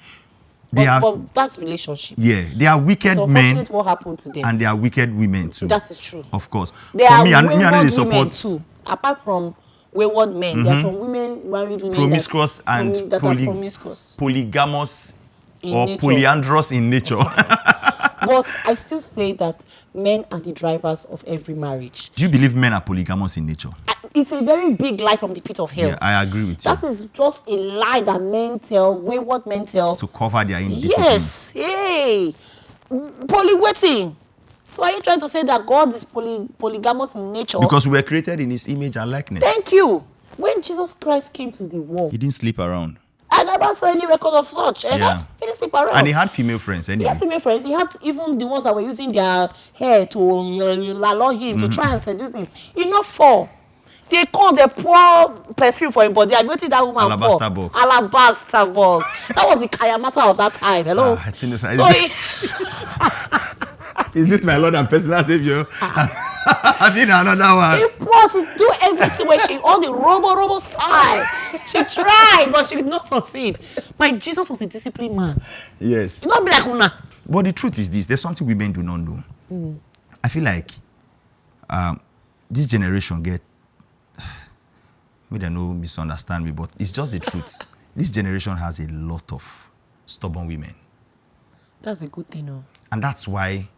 But that's relationship. Yeah, they are wicked it's men. Unfortunate what happened to them. And they are wicked women too. That is true. Of course. There For are me, I wayward need support women too. Apart from wayward men, there are some women married women promiscuous and that are promiscuous. Polygamous In or nature. polyandrous in nature. But I still say that men are the drivers of every marriage. Do you believe men are polygamous in nature? It's a very big lie from the pit of hell. Yeah, I agree with you. That is just a lie that men tell, wayward men tell. To cover their indiscipline. Yes. Hey. Polywaiting. So are you trying to say that God is polygamous in nature? Because we were created in his image and likeness. Thank you. When Jesus Christ came to the world, He didn't sleep around. I never saw any record of such. Yeah. He didn't sleep around. And he had female friends anyway. He had female friends. He had even the ones that were using their hair to allow him to try and seduce him. He not fall. They pour perfume for him, but they admitted that woman Alabaster box. Alabaster box. That was the kayamata of that time. Hello. Etinosa. So Is this my Lord and personal Savior? I mean another one. he poured, she do everything where she all the robo style. She tried, but she did not succeed. My Jesus was a disciplined man. Yes. Not be like una. But the truth is this, there's something women do not know. I feel like this generation maybe they no misunderstand me, but it's just the truth. This generation has a lot of stubborn women. That's a good thing, no? And that's why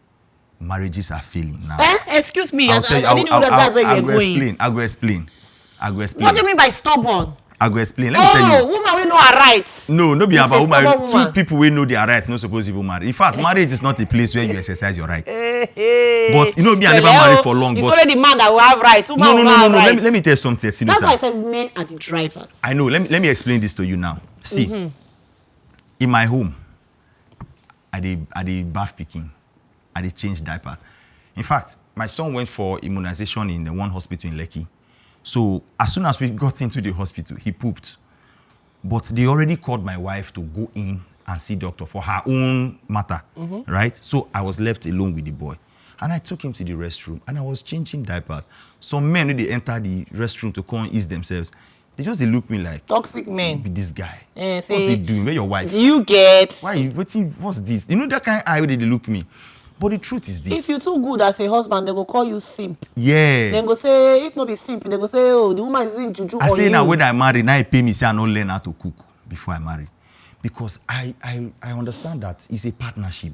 marriages are failing now. Excuse me, I tell you, didn't know that's where you're going. I go explain. What do you mean by stubborn? I go explain. Let me tell you. Woman we know her rights. No be It's about a stubborn woman. woman. Two people we know their rights, not supposed to even marry. In fact, marriage is not a place where you exercise your rights. But you know me, I never married for long. It's but only the man that will have rights. Woman no. will have rights. Let me tell you something, Etinosa. That's why I said men are the drivers. I know. Let me explain this to you now. See, in my home, I did bath picking. I did change diaper. In fact, my son went for immunization in the one hospital in Lekki. So as soon as we got into the hospital, he pooped. But they already called my wife to go in and see doctor for her own matter, right? So I was left alone with the boy. And I took him to the restroom and I was changing diapers. Some men, when they enter the restroom to come and ease themselves, they look me like, toxic men. with this guy. Say, what's he doing? Where your wife? Do you get? Why you waiting? What's this? You know that kind of eye where they look me. But the truth is this. If you're too good as a husband, they go call you simp. Yeah. Then go say, if not be simp, they go say, oh, the woman is in juju. I say now when I marry, now he pay me say I don't learn how to cook before I marry. Because I understand that it's a partnership.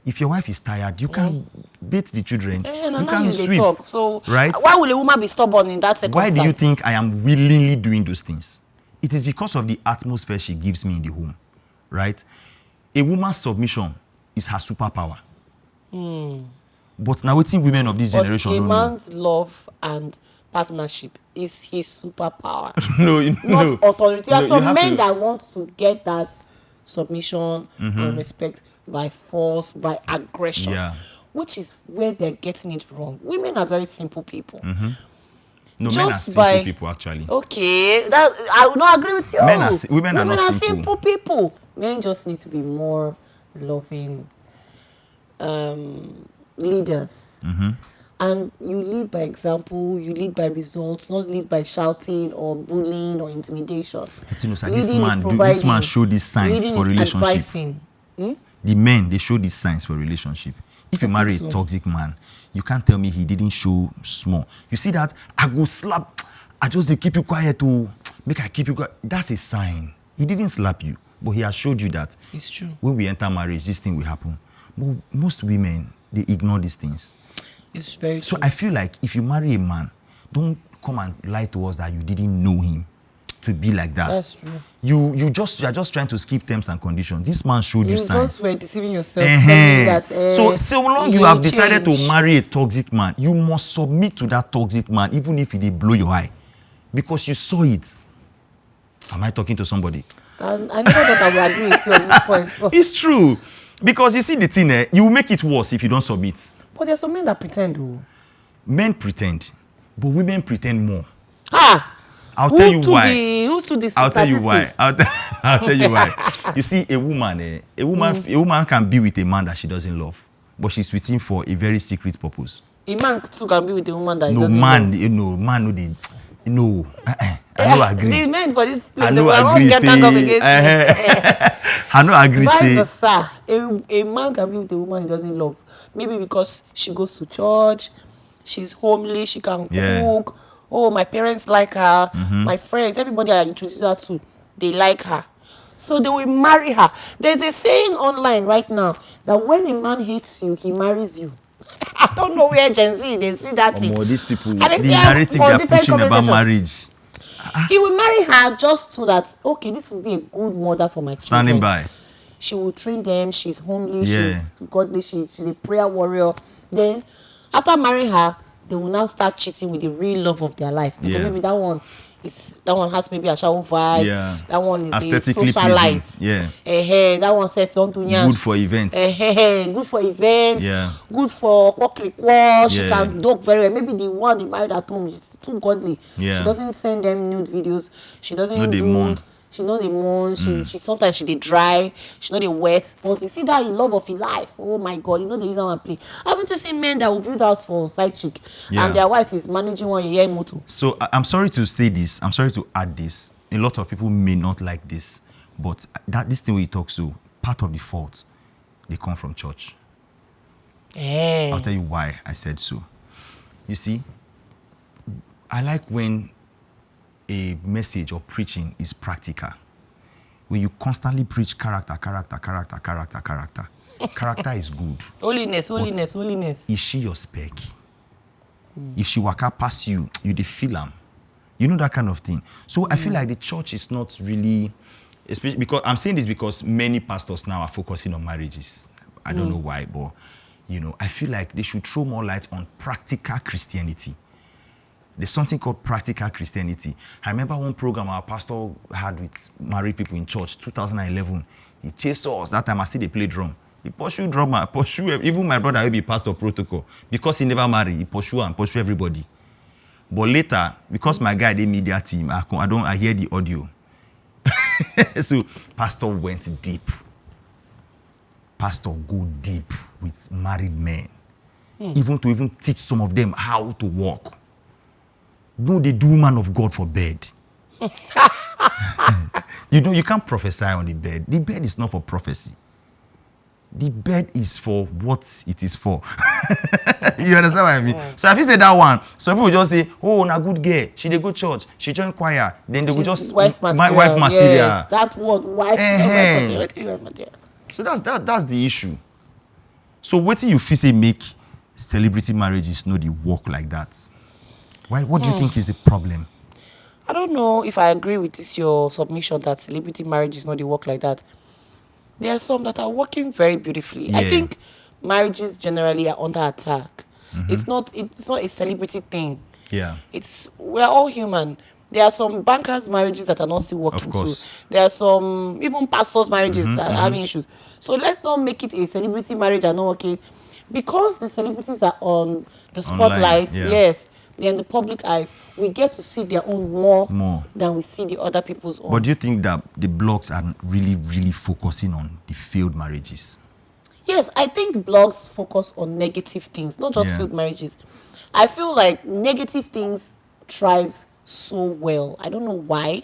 If your wife is tired, you can bathe the children. You can they sweep. talk. So right? why will a woman be stubborn in that circumstance? Why do you think I am willingly doing those things? It is because of the atmosphere she gives me in the home, right? A woman's submission is her superpower. But now, what women of this generation a don't man's love and partnership is his superpower. Not authority. There are some men to... that want to get that submission and respect by force, by aggression, which is where they're getting it wrong. Women are very simple people. No, men are simple people, actually. Okay, that I will not agree with you. Women are not simple people. Men just need to be more loving leaders. And you lead by example, you lead by results, not lead by shouting or bullying or intimidation. Etinosa, this man showed these signs for relationship. The men, they show these signs for relationship. If you marry a toxic man, you can't tell me he didn't show small. You see that? I go slap. I just they keep you quiet to make I keep you quiet. That's a sign. He didn't slap you, but he has showed you that. It's true. When we enter marriage, this thing will happen. But most women, they ignore these things. It's very so true. I feel like if you marry a man, don't come and lie to us that you didn't know him to be like that. That's true. You are just trying to skip terms and conditions. This man showed you signs. You just were deceiving yourself. That, so long you have decided to marry a toxic man, you must submit to that toxic man, even if he did blow your eye, because you saw it. Am I talking to somebody? And I never thought I would agree with you on this point. It's true. Because you see the thing, you will make it worse if you don't submit. But there's some men that pretend, though. Men pretend, but women pretend more. I'll tell you why. Who's to this? I'll tell you why. I'll tell you why. You see, a woman can be with a man that she doesn't love, but she's with him for a very secret purpose. A man too can be with a woman that no doesn't man, love. No. I don't agree. These men for this place, I don't agree. I don't agree. Vice versa. A man can be with a woman he doesn't love. Maybe because she goes to church, she's homely, she can cook. Oh, my parents like her. My friends, everybody I introduce her to, they like her. So they will marry her. There's a saying online right now that when a man hates you, he marries you. I don't know where Gen Z, they see that thing. These people, the narrative they are pushing about marriage. He will marry her just so that, okay, this will be a good mother for my children. Standing by. She will train them. She's homely. She's godly. She's a prayer warrior. Then, after marrying her, they will now start cheating with the real love of their life. Because maybe that one has maybe a shower vibe. Yeah. That one is aesthetically a socialite. Yeah. That one self don't do nyans. Good for events. Good for events. Yeah. Good for quack. She can dog very well. Maybe the one they married at home is too godly. Yeah. She doesn't send them nude videos. She doesn't She know the moon. She sometimes she dey dry. She know the wet. But you see that in love of your life. Oh my God! You know they use that one play. Haven't you seen men that will build house for side chick and their wife is managing one year motor? So I'm sorry to say this. I'm sorry to add this. A lot of people may not like this, but this thing we talk so part of the fault they come from church. I'll tell you why I said so. You see, I like when a message or preaching is practical. When you constantly preach character. Character is good. Holiness. Is she your spec? If she waka past you, you dey feel am. You know that kind of thing. So I feel like the church is not really, especially because I'm saying this because many pastors now are focusing on marriages. I don't know why, but I feel like they should throw more light on practical Christianity. There's something called practical Christianity. I remember one program our pastor had with married people in church, 2011. He chased us. That time I still play drum. He pursue drummer, even my brother will be pastor protocol. Because he never married, he pursue everybody. But later, because my guy did media team, I hear the audio. So pastor went deep. Pastor go deep with married men. Even to teach some of them how to walk. No, they do man of God for bed. You can't prophesy on the bed. The bed is not for prophecy. The bed is for what it is for. You understand what I mean? So if you say that one, some people just say, oh, na good girl. She dey go church. She join choir. Then they will just wife material. Yes, that word wife material. So that's the issue. So what do you feel say make celebrity marriages no dey work like that? Why? What do you think is the problem? I don't know if I agree with this your submission that celebrity marriage is not the work like that. There are some that are working very beautifully. I Yeah. think marriages generally are under attack. It's not a celebrity thing. Yeah. We're all human. There are some bankers' marriages that are not still working Of course. too. There are some even pastors' marriages that are having issues. So let's not make it a celebrity marriage and not working. Because the celebrities are on the spotlight, yeah. yes, they're in the public eyes, we get to see their own more than we see the other people's own. But do you think that the blogs are really, really focusing on the failed marriages? Yes, I think blogs focus on negative things, not just Yeah. failed marriages. I feel like negative things thrive so well. I don't know why.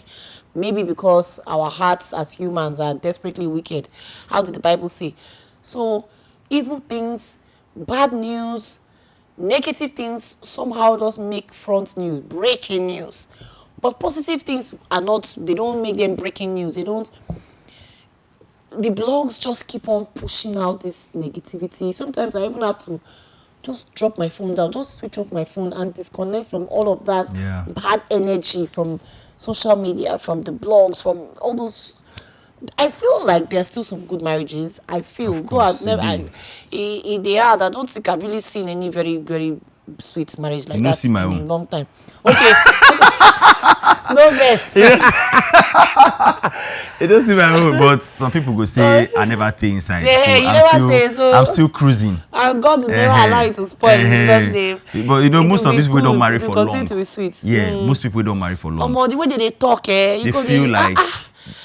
Maybe because our hearts as humans are desperately wicked. How did the Bible say? So, evil things, bad news, negative things somehow just make front news, breaking news. But positive things are not, they don't make them breaking news. They don't. The blogs just keep on pushing out this negativity. Sometimes I even have to just drop my phone down, just switch off my phone and disconnect from all of that bad energy from social media, from the blogs, from all those. I feel like there are still some good marriages. I feel, Of though I've course, never, they are. I don't think I've really seen any very, very sweet marriage like You no that see in my a own. long time. Okay, no vex. It doesn't seem my own, but some people go say I never stay inside. Yeah, so you I'm never still stay, so- I'm still cruising. And God will never allow it to spoil in Jesus' name. But you know, It most will of be these people don't good, marry it will for continue long. to be sweet. Yeah, most people don't marry for long. The way they talk, They feel like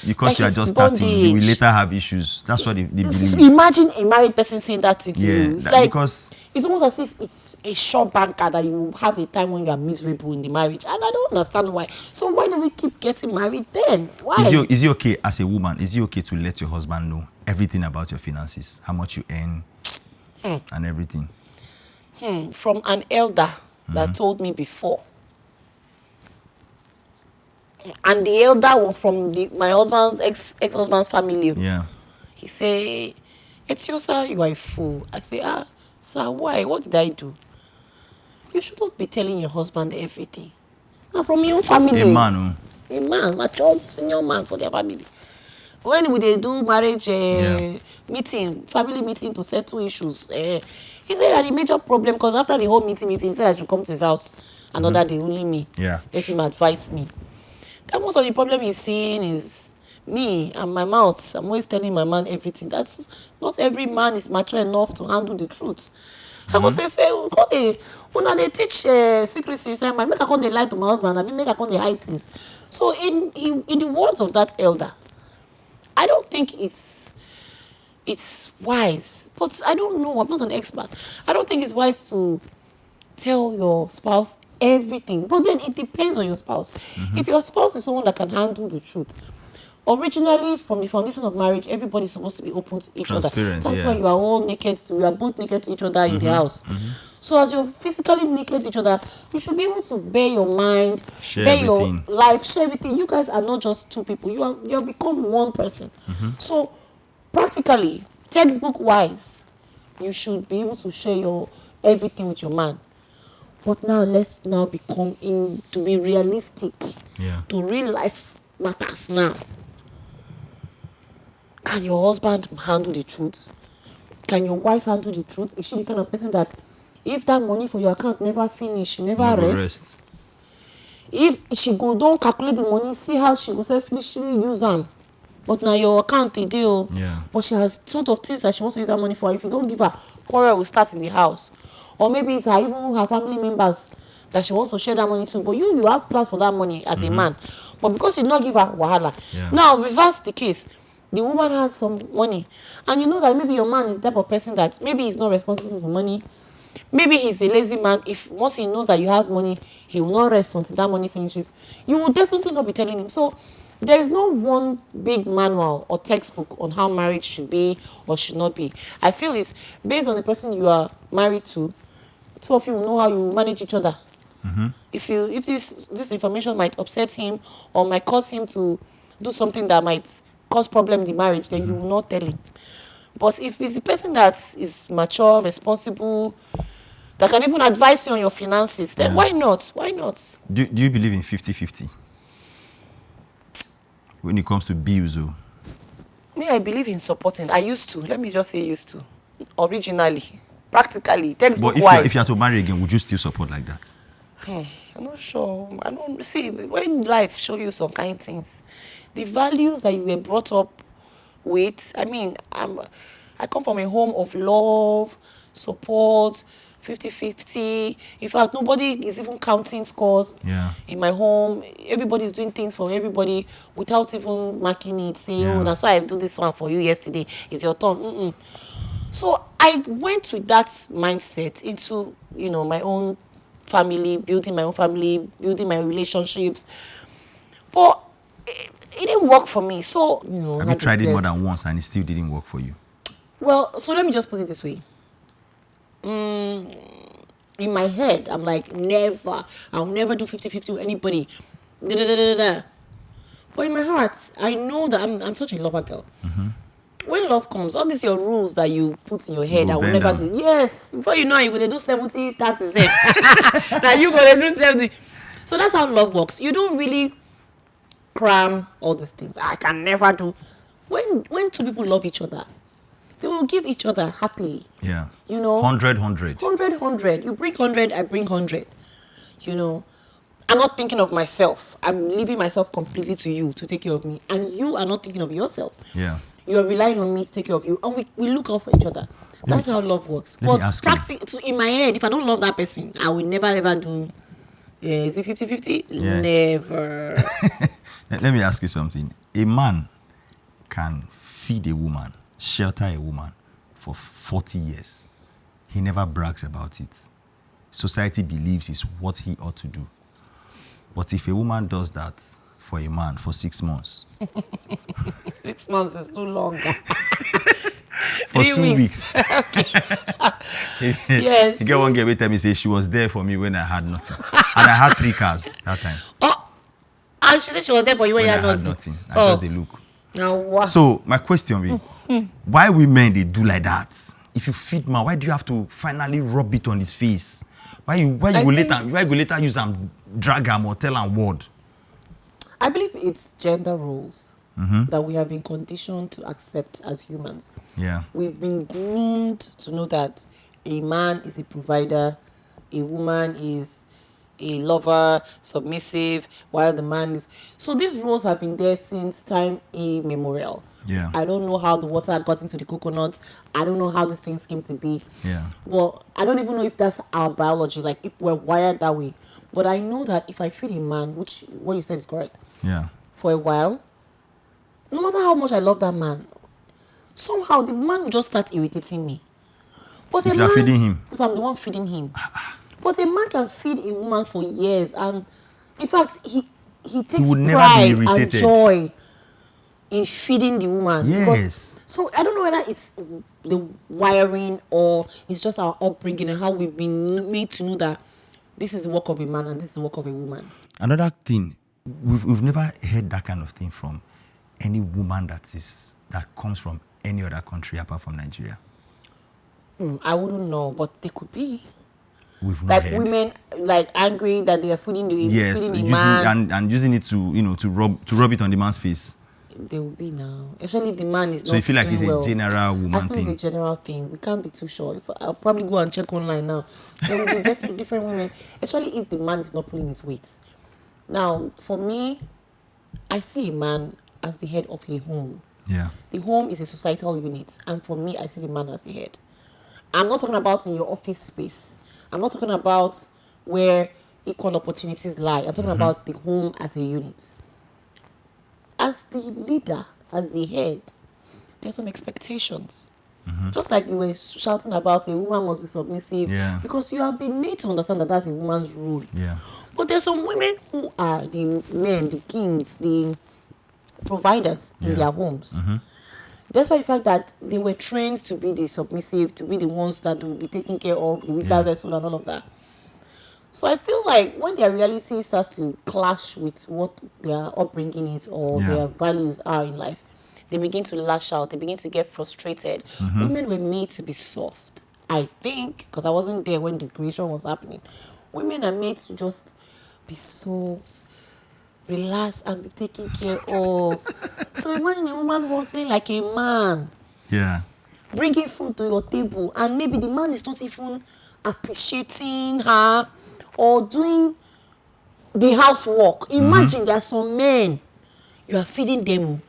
because like you are it's just starting, you will bondage. later have issues. That's what they believe. Imagine a married person saying that to Yeah, you. It's like because it's almost as if it's a short banker that you will have a time when you are miserable in the marriage, and I don't understand why. So why do we keep getting married then? Why? is it okay as a woman? Is it okay to let your husband know everything about your finances, how much you earn, and everything? From an elder that told me before, and the elder was from my husband's ex-husband's family. Yeah. He say, Etinosa, you are a fool. I say, sir, why? What did I do? You shouldn't be telling your husband everything. Now from your own family. A man, A man, mature senior man for their family. When we they do marriage meeting, family meeting to settle issues, he said that the major problem, because after the whole meeting, he said I should come to his house another day, only me. Yeah. Let him advise me. That most of the problem he's seeing is me and my mouth. I'm always telling my man everything. That's not every man is mature enough to handle the truth. I go say, when they teach secrecy inside my make I come dey lie to my husband, I mean make I come dey hide things. So in the words of that elder, I don't think it's wise. But I don't know, I'm not an expert. I don't think it's wise to tell your spouse everything. But then it depends on your spouse. If your spouse is someone that can handle the truth, originally from the foundation of marriage, everybody's supposed to be open to each other. Transparent, That's yeah. why you are all naked you are both naked to each other in the house. So as you're physically naked to each other, you should be able to bear your mind, Share bear everything. your life, share everything. You guys are not just two people. You have become one person. So practically, textbook wise, you should be able to share your everything with your man. But now let's now become to be realistic. Yeah. To real life matters now. Can your husband handle the truth? Can your wife handle the truth? Is she the kind of person that if that money for your account never finish, she never No go rest? If she go don't calculate the money, see how she go selfishly use them. But now your account the deal. Yeah. But she has sort of things that she wants to use that money for. If you don't give her, quarrel will start in the house. Or maybe it's even her family members that she wants to share that money to. But you have plans for that money as a man. But because you not give her wahala. Yeah. Now reverse the case. The woman has some money. And you know that maybe your man is the type of person that maybe he's not responsible for money. Maybe he's a lazy man. If once he knows that you have money, he will not rest until that money finishes. You will definitely not be telling him. So there is no one big manual or textbook on how marriage should be or should not be. I feel it's based on the person you are married to. Two of you will know how you manage each other. If this information might upset him or might cause him to do something that might cause problem in the marriage, then you will not tell him. But if it's a person that is mature, responsible, that can even advise you on your finances, then why not? Why not? Do you believe in 50-50? When it comes to bills, oh. Me, I believe in supporting. I used to. Let me just say used to. Originally. Practically. Textbook But wise. if you are to marry again, would you still support like that? I'm not sure. I don't see when life show you some kind of things. The values that you were brought up with. I mean, I come from a home of love, support, 50-50. In fact, nobody is even counting scores Yeah. in my home. Everybody is doing things for everybody without even marking it, saying, Yeah. oh, that's why I do this one for you yesterday. It's your turn. So I went with that mindset into, my own family, building my own family, building my relationships. But it didn't work for me. So, Have you tried it more than once and it still didn't work for you? Well, so let me just put it this way. In my head, I'm like, never. I'll never do 50-50 with anybody. Da, da, da, da, da. But in my heart, I know that I'm such a lover girl. When love comes, all these your rules that you put in your head, Go I will bend never down. do. Yes. Before you know, you're going to do 70, 30, safe. Now you're going to do 70. So that's how love works. You don't really cram all these things. I can never do. When two people love each other, they will give each other happily. Yeah. 100. 100. 100. You bring 100, I bring 100. I'm not thinking of myself. I'm leaving myself completely to you to take care of me. And you are not thinking of yourself. Yeah. You are relying on me to take care of you. And we look out for each other. That's how love works. let me But ask you. so in my head, if I don't love that person, I will never ever do. Is it 50-50? Yeah. Never. Let me ask you something. A man can feed a woman, shelter a woman for 40 years. He never brags about it. Society believes it's what he ought to do. But if a woman does that for a man for 6 months, 6 months is too long. for 3 2 weeks, Yes. you get one girl every time he say she was there for me when I had nothing. And I had 3 cars that time. Oh, and she said she was there for you when When you I had had nothing. nothing. I just they look. Now, wow. So my question be, why women they do like that? If you feed man, why do you have to finally rub it on his face? Why you go later use and drag him or tell him word? I believe it's gender roles that we have been conditioned to accept as humans. Yeah. We've been groomed to know that a man is a provider, a woman is a lover, submissive, while the man is. So these roles have been there since time immemorial. Yeah. I don't know how the water got into the coconut. I don't know how these things came to be. Yeah. Well, I don't even know if that's our biology, like if we're wired that way. But I know that if I feed a man, which what you said is correct, Yeah. for a while, no matter how much I love that man, somehow the man will just start irritating me. But If a you are man, feeding him. if I'm the one feeding him, but a man can feed a woman for years, and in fact, he takes would never be pride and irritated. joy in feeding the woman. Yes. So I don't know whether it's the wiring or it's just our upbringing and how we've been made to know that this is the work of a man and this is the work of a woman. Another thing, we've never heard that kind of thing from any woman that comes from any other country apart from Nigeria. I wouldn't know, but they could be. We've not Like heard. women, like angry that they are feeding the Yes, feeding the man. and using it to rub it on the man's face. They will be now, especially if the man is So not you feel like doing it's a well. general woman I feel thing. it's a general thing. We can't be too sure. I'll probably go and check online now. There will be different women, especially if the man is not pulling his weight. Now, for me, I see a man as the head of a home. Yeah. The home is a societal unit, and for me, I see the man as the head. I'm not talking about in your office space. I'm not talking about where equal opportunities lie. I'm talking about the home as a unit. As the leader, as the head, there's some expectations. Just like you were shouting about a woman must be submissive, Yeah. because you have been made to understand that that's a woman's role. Yeah. But there's some women who are the men, the kings, the providers in their homes. Despite the fact that they were trained to be the submissive, to be the ones that will be taking care of the weaker vessel and all of that. So I feel like when their reality starts to clash with what their upbringing is or Yeah. their values are in life, they begin to lash out, they begin to get frustrated. Women were made to be soft. I think, because I wasn't there when the creation was happening. Women are made to just be soft, relax, and be taken care of. So imagine a woman hustling like a man, Yeah. bringing food to your table, and maybe the man is not even appreciating her or doing the housework. Imagine there are some men, you are feeding them.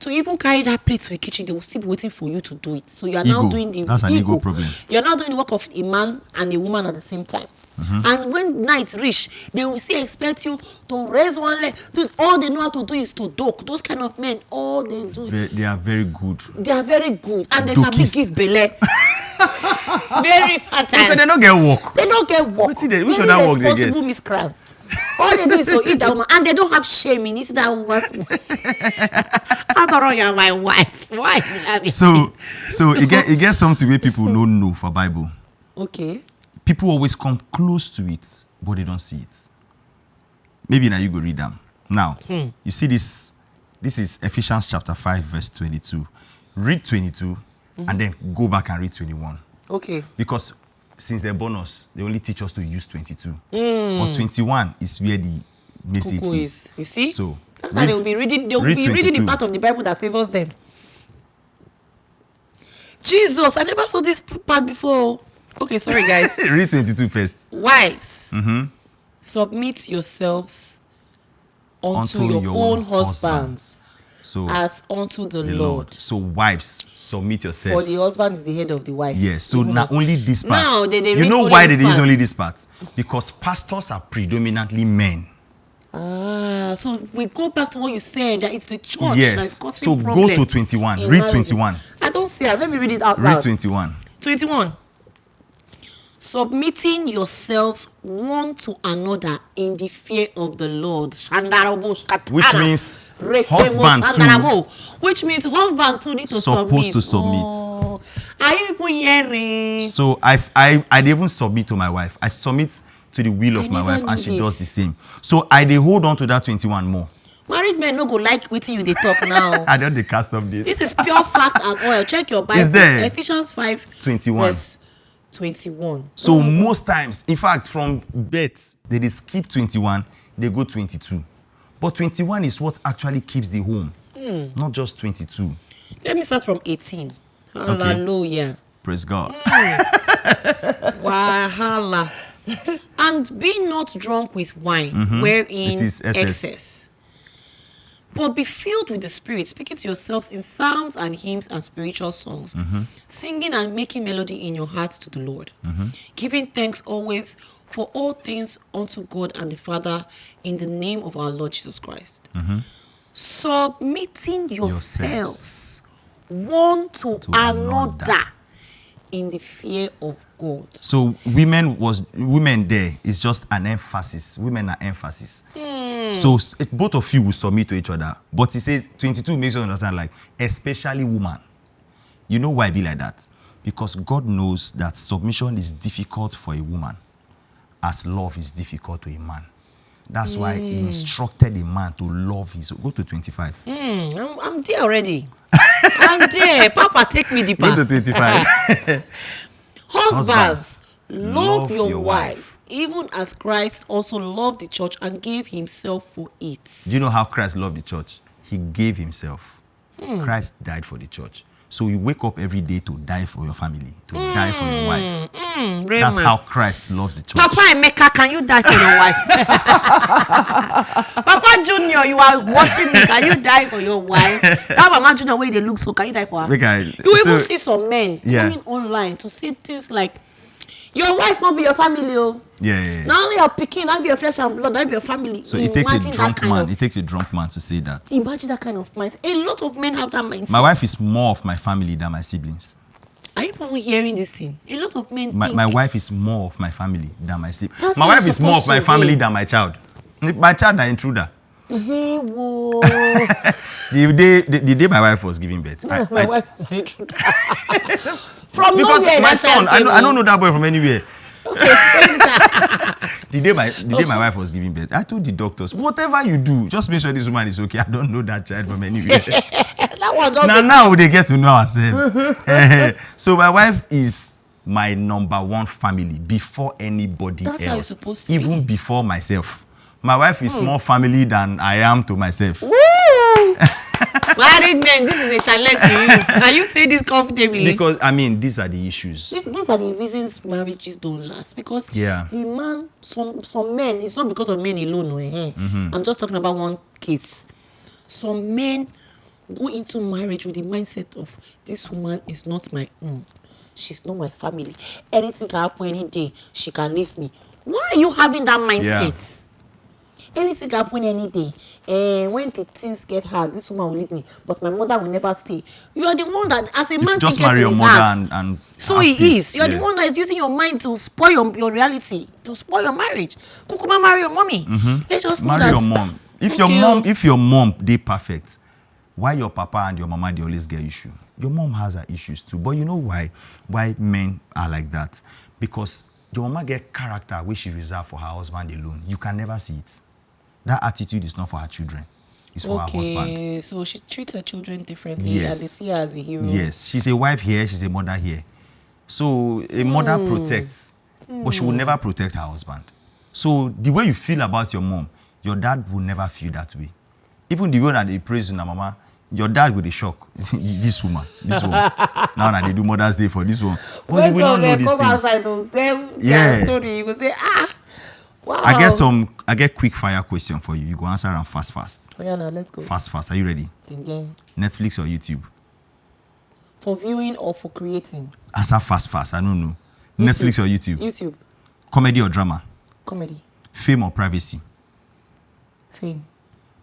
To even carry that plate to the kitchen, they will still be waiting for you to do it. So you are now Ego. doing the That's an ego problem. You are now doing the work of a man and a woman at the same time. And when night reach, they will still expect you to raise one leg. All they know how to do is to doke. Those kind of men, all they do. They are very good. They are very good, and they can be give belle. Very fertile. Because they don't get work. They don't get work. Which of that work they get? Responsible miscreants. All they do is to eat that woman, and they don't have shame in eating that woman's I don't know, you're my wife. Why? So it gets something where people don't know for Bible. Okay. People always come close to it, but they don't see it. Maybe now you go read them. Now, you see this. This is Ephesians chapter 5, verse 22. Read 22, and then go back and read 21. Okay. Because since they're born us, they only teach us to use 22. But 21 is where the message Cuckoo is. You see? So that's how they will be reading. They will be reading the 22. part of the Bible that favors them. Jesus, I never saw this part before. Okay, sorry guys. Read 22 first. Wives, submit yourselves unto your own husbands So as unto the Lord. So wives, submit For yourselves. the husband is the head of the wife. Yes. So not only this part. Now, they you read know only why this they use part. only this part? Because pastors are predominantly men. Ah, so we go back to what you said, that it's the church Yes. that's causing So problem go to 21. in Read marriages. 21. I don't see it. Let me read it out Read loud. 21. 21. Submitting yourselves one to another in the fear of the Lord. Which means husband too. Which means husband too need to submit. Supposed to submit. Oh. Are you people hearing? So I even submit to my wife. I submit to the will of I my never wife, knew and she this. does the same. So I they hold on to that 21 more. Married men no go like waiting you they talk now. I don't the cast of this. This is pure fact and oil. Check your Bible. Is there? Ephesians 5 21. verse 21. So most times, in fact, from birth, they skip 21, they go 22. But 21 is what actually keeps the home, not just 22. Let me start from 18. Hallelujah. Praise God. Wahala. And be not drunk with wine, wherein It is excess. excess. But be filled with the Spirit, speaking to yourselves in psalms and hymns and spiritual songs, singing and making melody in your hearts to the Lord, giving thanks always for all things unto God and the Father in the name of our Lord Jesus Christ. Submitting yourselves one to another in the fear of God. So women there is just an emphasis. Women are emphasis. So both of you will submit to each other. But he says 22 makes you understand, like, especially woman. You know why it be like that? Because God knows that submission is difficult for a woman as love is difficult to a man. That's why he instructed a man to love his... Go to 25. I'm there already. I'm there. Papa, take me deeper. Go to 25. Husbands, love your wives, even as Christ also loved the church and gave himself for it. Do you know how Christ loved the church? He gave himself. Christ died for the church. So you wake up every day to die for your family, to die for your wife. That's how Christ loves the church. Papa Emeka, can you die for your wife? Papa Junior, you are watching me. Can you die for your wife? That Mama Junior, way they look so, can you die for her? You even see some men coming online to say things like, your wife won't be your family, oh. Yeah. Not only your pikin, not be your flesh and blood, not be your family. So it takes a drunk man. It takes a drunk man to say that. Imagine that kind of mind. A lot of men have that mindset. My wife is more of my family than my siblings. Are you probably hearing this thing? A lot of men think My wife is more of my family than my siblings. That's My how wife it's is more of supposed my to family be. than my child. My child is intruder. Hey, whoa. The day my wife was giving birth, My wife is an intruder. From because nowhere, my that son, child I don't know that boy from anywhere. Okay, The day my wife was giving birth, I told the doctors, whatever you do, just make sure this woman is okay. I don't know that child from anywhere. that That one just now they get to know ourselves. So my wife is my number one family before anybody That's else. how it's supposed to even be. before myself. My wife is more family than I am to myself. Woo! Married men, this is a challenge to you. Can you say this comfortably? Because I mean, these are the issues. These are the reasons marriages don't last. Because Yeah. the man, some men, it's not because of men alone. I'm just talking about one case. Some men go into marriage with the mindset of this woman is not my own. She's not my family. Anything can happen any day. She can leave me. Why are you having that mindset? Anything can happen any day. When the things get hard, this woman will leave me, but my mother will never stay. You are the one that, as a man, Just can marry get your in his mother heart. and So have he peace. is. You are the one that is using your mind to spoil your reality, to spoil your marriage. Kukuma marry your mommy. Let's just know marry that. your mom. If your mom they perfect, why your papa and your mama they always get issue? Your mom has her issues too. But you know why men are like that? Because your mama get character which she reserve for her husband alone. You can never see it. That attitude is not for her children. It's for her husband. Okay, so she treats her children differently, Yes. and they see her as a hero. Yes, she's a wife here, she's a mother here. So a mother protects, but she will never protect her husband. So the way you feel about your mom, your dad will never feel that way. Even the way that they praise you, mama, your dad will be shocked. this one. Now that they do Mother's Day for this one. But When you will not know these come things. outside to them Yeah. their story, you will say, wow. I get quick fire question for you. You go answer them fast. Oh, yeah, now let's go. Fast. Are you ready? Again. Netflix or YouTube? For viewing or for creating? Answer fast. I don't know. Netflix or YouTube? YouTube. Comedy or drama? Comedy. Fame or privacy? Fame.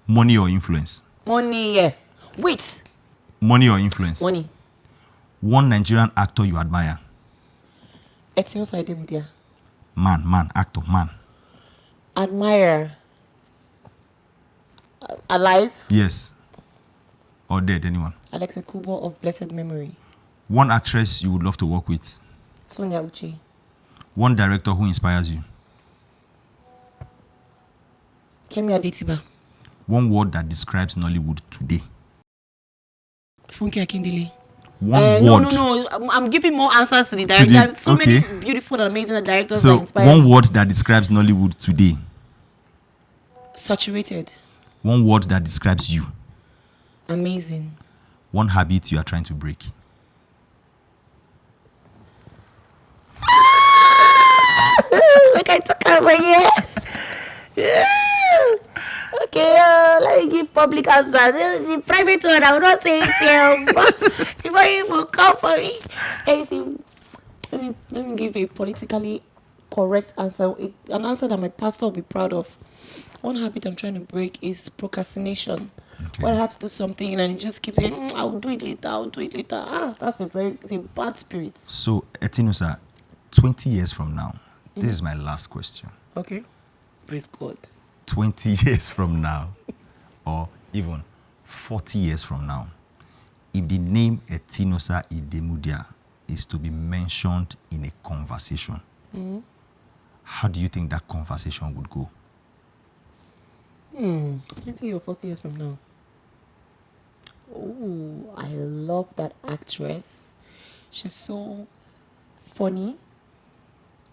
Money or influence? Money, yeah. Wait. Money or influence? Money. One Nigerian actor you admire? Etinosa Idemudia. Actor. Admire. Alive. Yes. Or dead, anyone? Alexa Kubo of blessed memory. One actress you would love to work with? Sonia Uchi. One director who inspires you? Kemi Adetiba. One word that describes Nollywood today? Funke Akindele. One word. No. I'm giving more answers to the director. There are so many beautiful and amazing directors that inspire one me. word that describes Nollywood today? Saturated. One word that describes you? Amazing. One habit you are trying to break? Like I took over here. Okay, let me give public answers. The private one, I will not say it here. But before you will come for me, anything. Let me give a politically correct answer. An answer that my pastor will be proud of. One habit I'm trying to break is procrastination. Okay. When I have to do something and I just keep saying, I'll do it later. It's a bad spirit. So, Etinosa, 20 years from now, this is my last question. Okay. Praise God. 20 years from now, or even 40 years from now, if the name Etinosa Idemudia is to be mentioned in a conversation, how do you think that conversation would go? 20 or 40 years from now. Oh, I love that actress. She's so funny.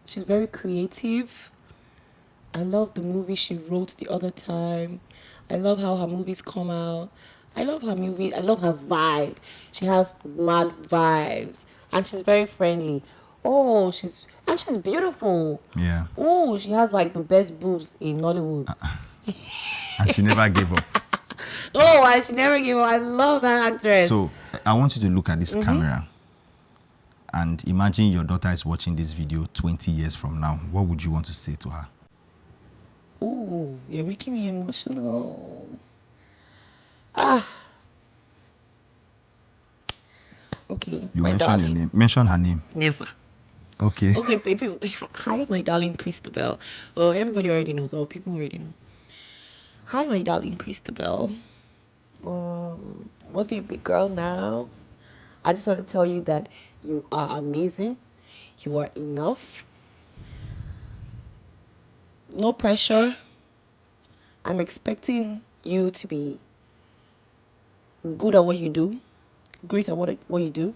She's very creative. I love the movie she wrote the other time. I love how her movies come out. I love her movie. I love her vibe. She has mad vibes. And she's very friendly. Oh, she's beautiful. Yeah. Oh, she has like the best boobs in Nollywood. And she never gave up. Oh, I should never give up. I love that actress. So, I want you to look at this camera and imagine your daughter is watching this video 20 years from now. What would you want to say to her? Oh, you're making me emotional. Okay, You my mention darling. your name. Mention her name. Never. Okay. Okay, baby. Hi, my darling Christabel. Well, everybody already knows. Or people already know. Hi, my darling Christabel. Must be a big girl now. I just want to tell you that you are amazing. You are enough. No pressure. I'm expecting you to be good at what you do, great at what you do.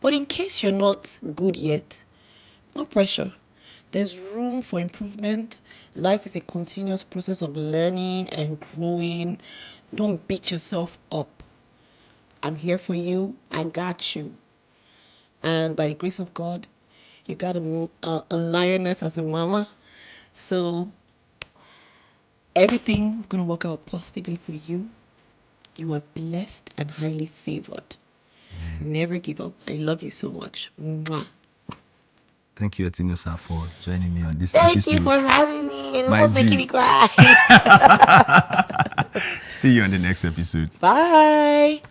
But in case you're not good yet, no pressure. There's room for improvement. Life is a continuous process of learning and growing. Don't beat yourself up. I'm here for you. I got you. And by the grace of God, you got a lioness as a mama. So everything's going to work out positively for you. You are blessed and highly favored. Never give up. I love you so much. Mwah. Thank you, Etinosa, for joining me on this Thank episode. you for having me. It My was making G. me cry. See you on the next episode. Bye.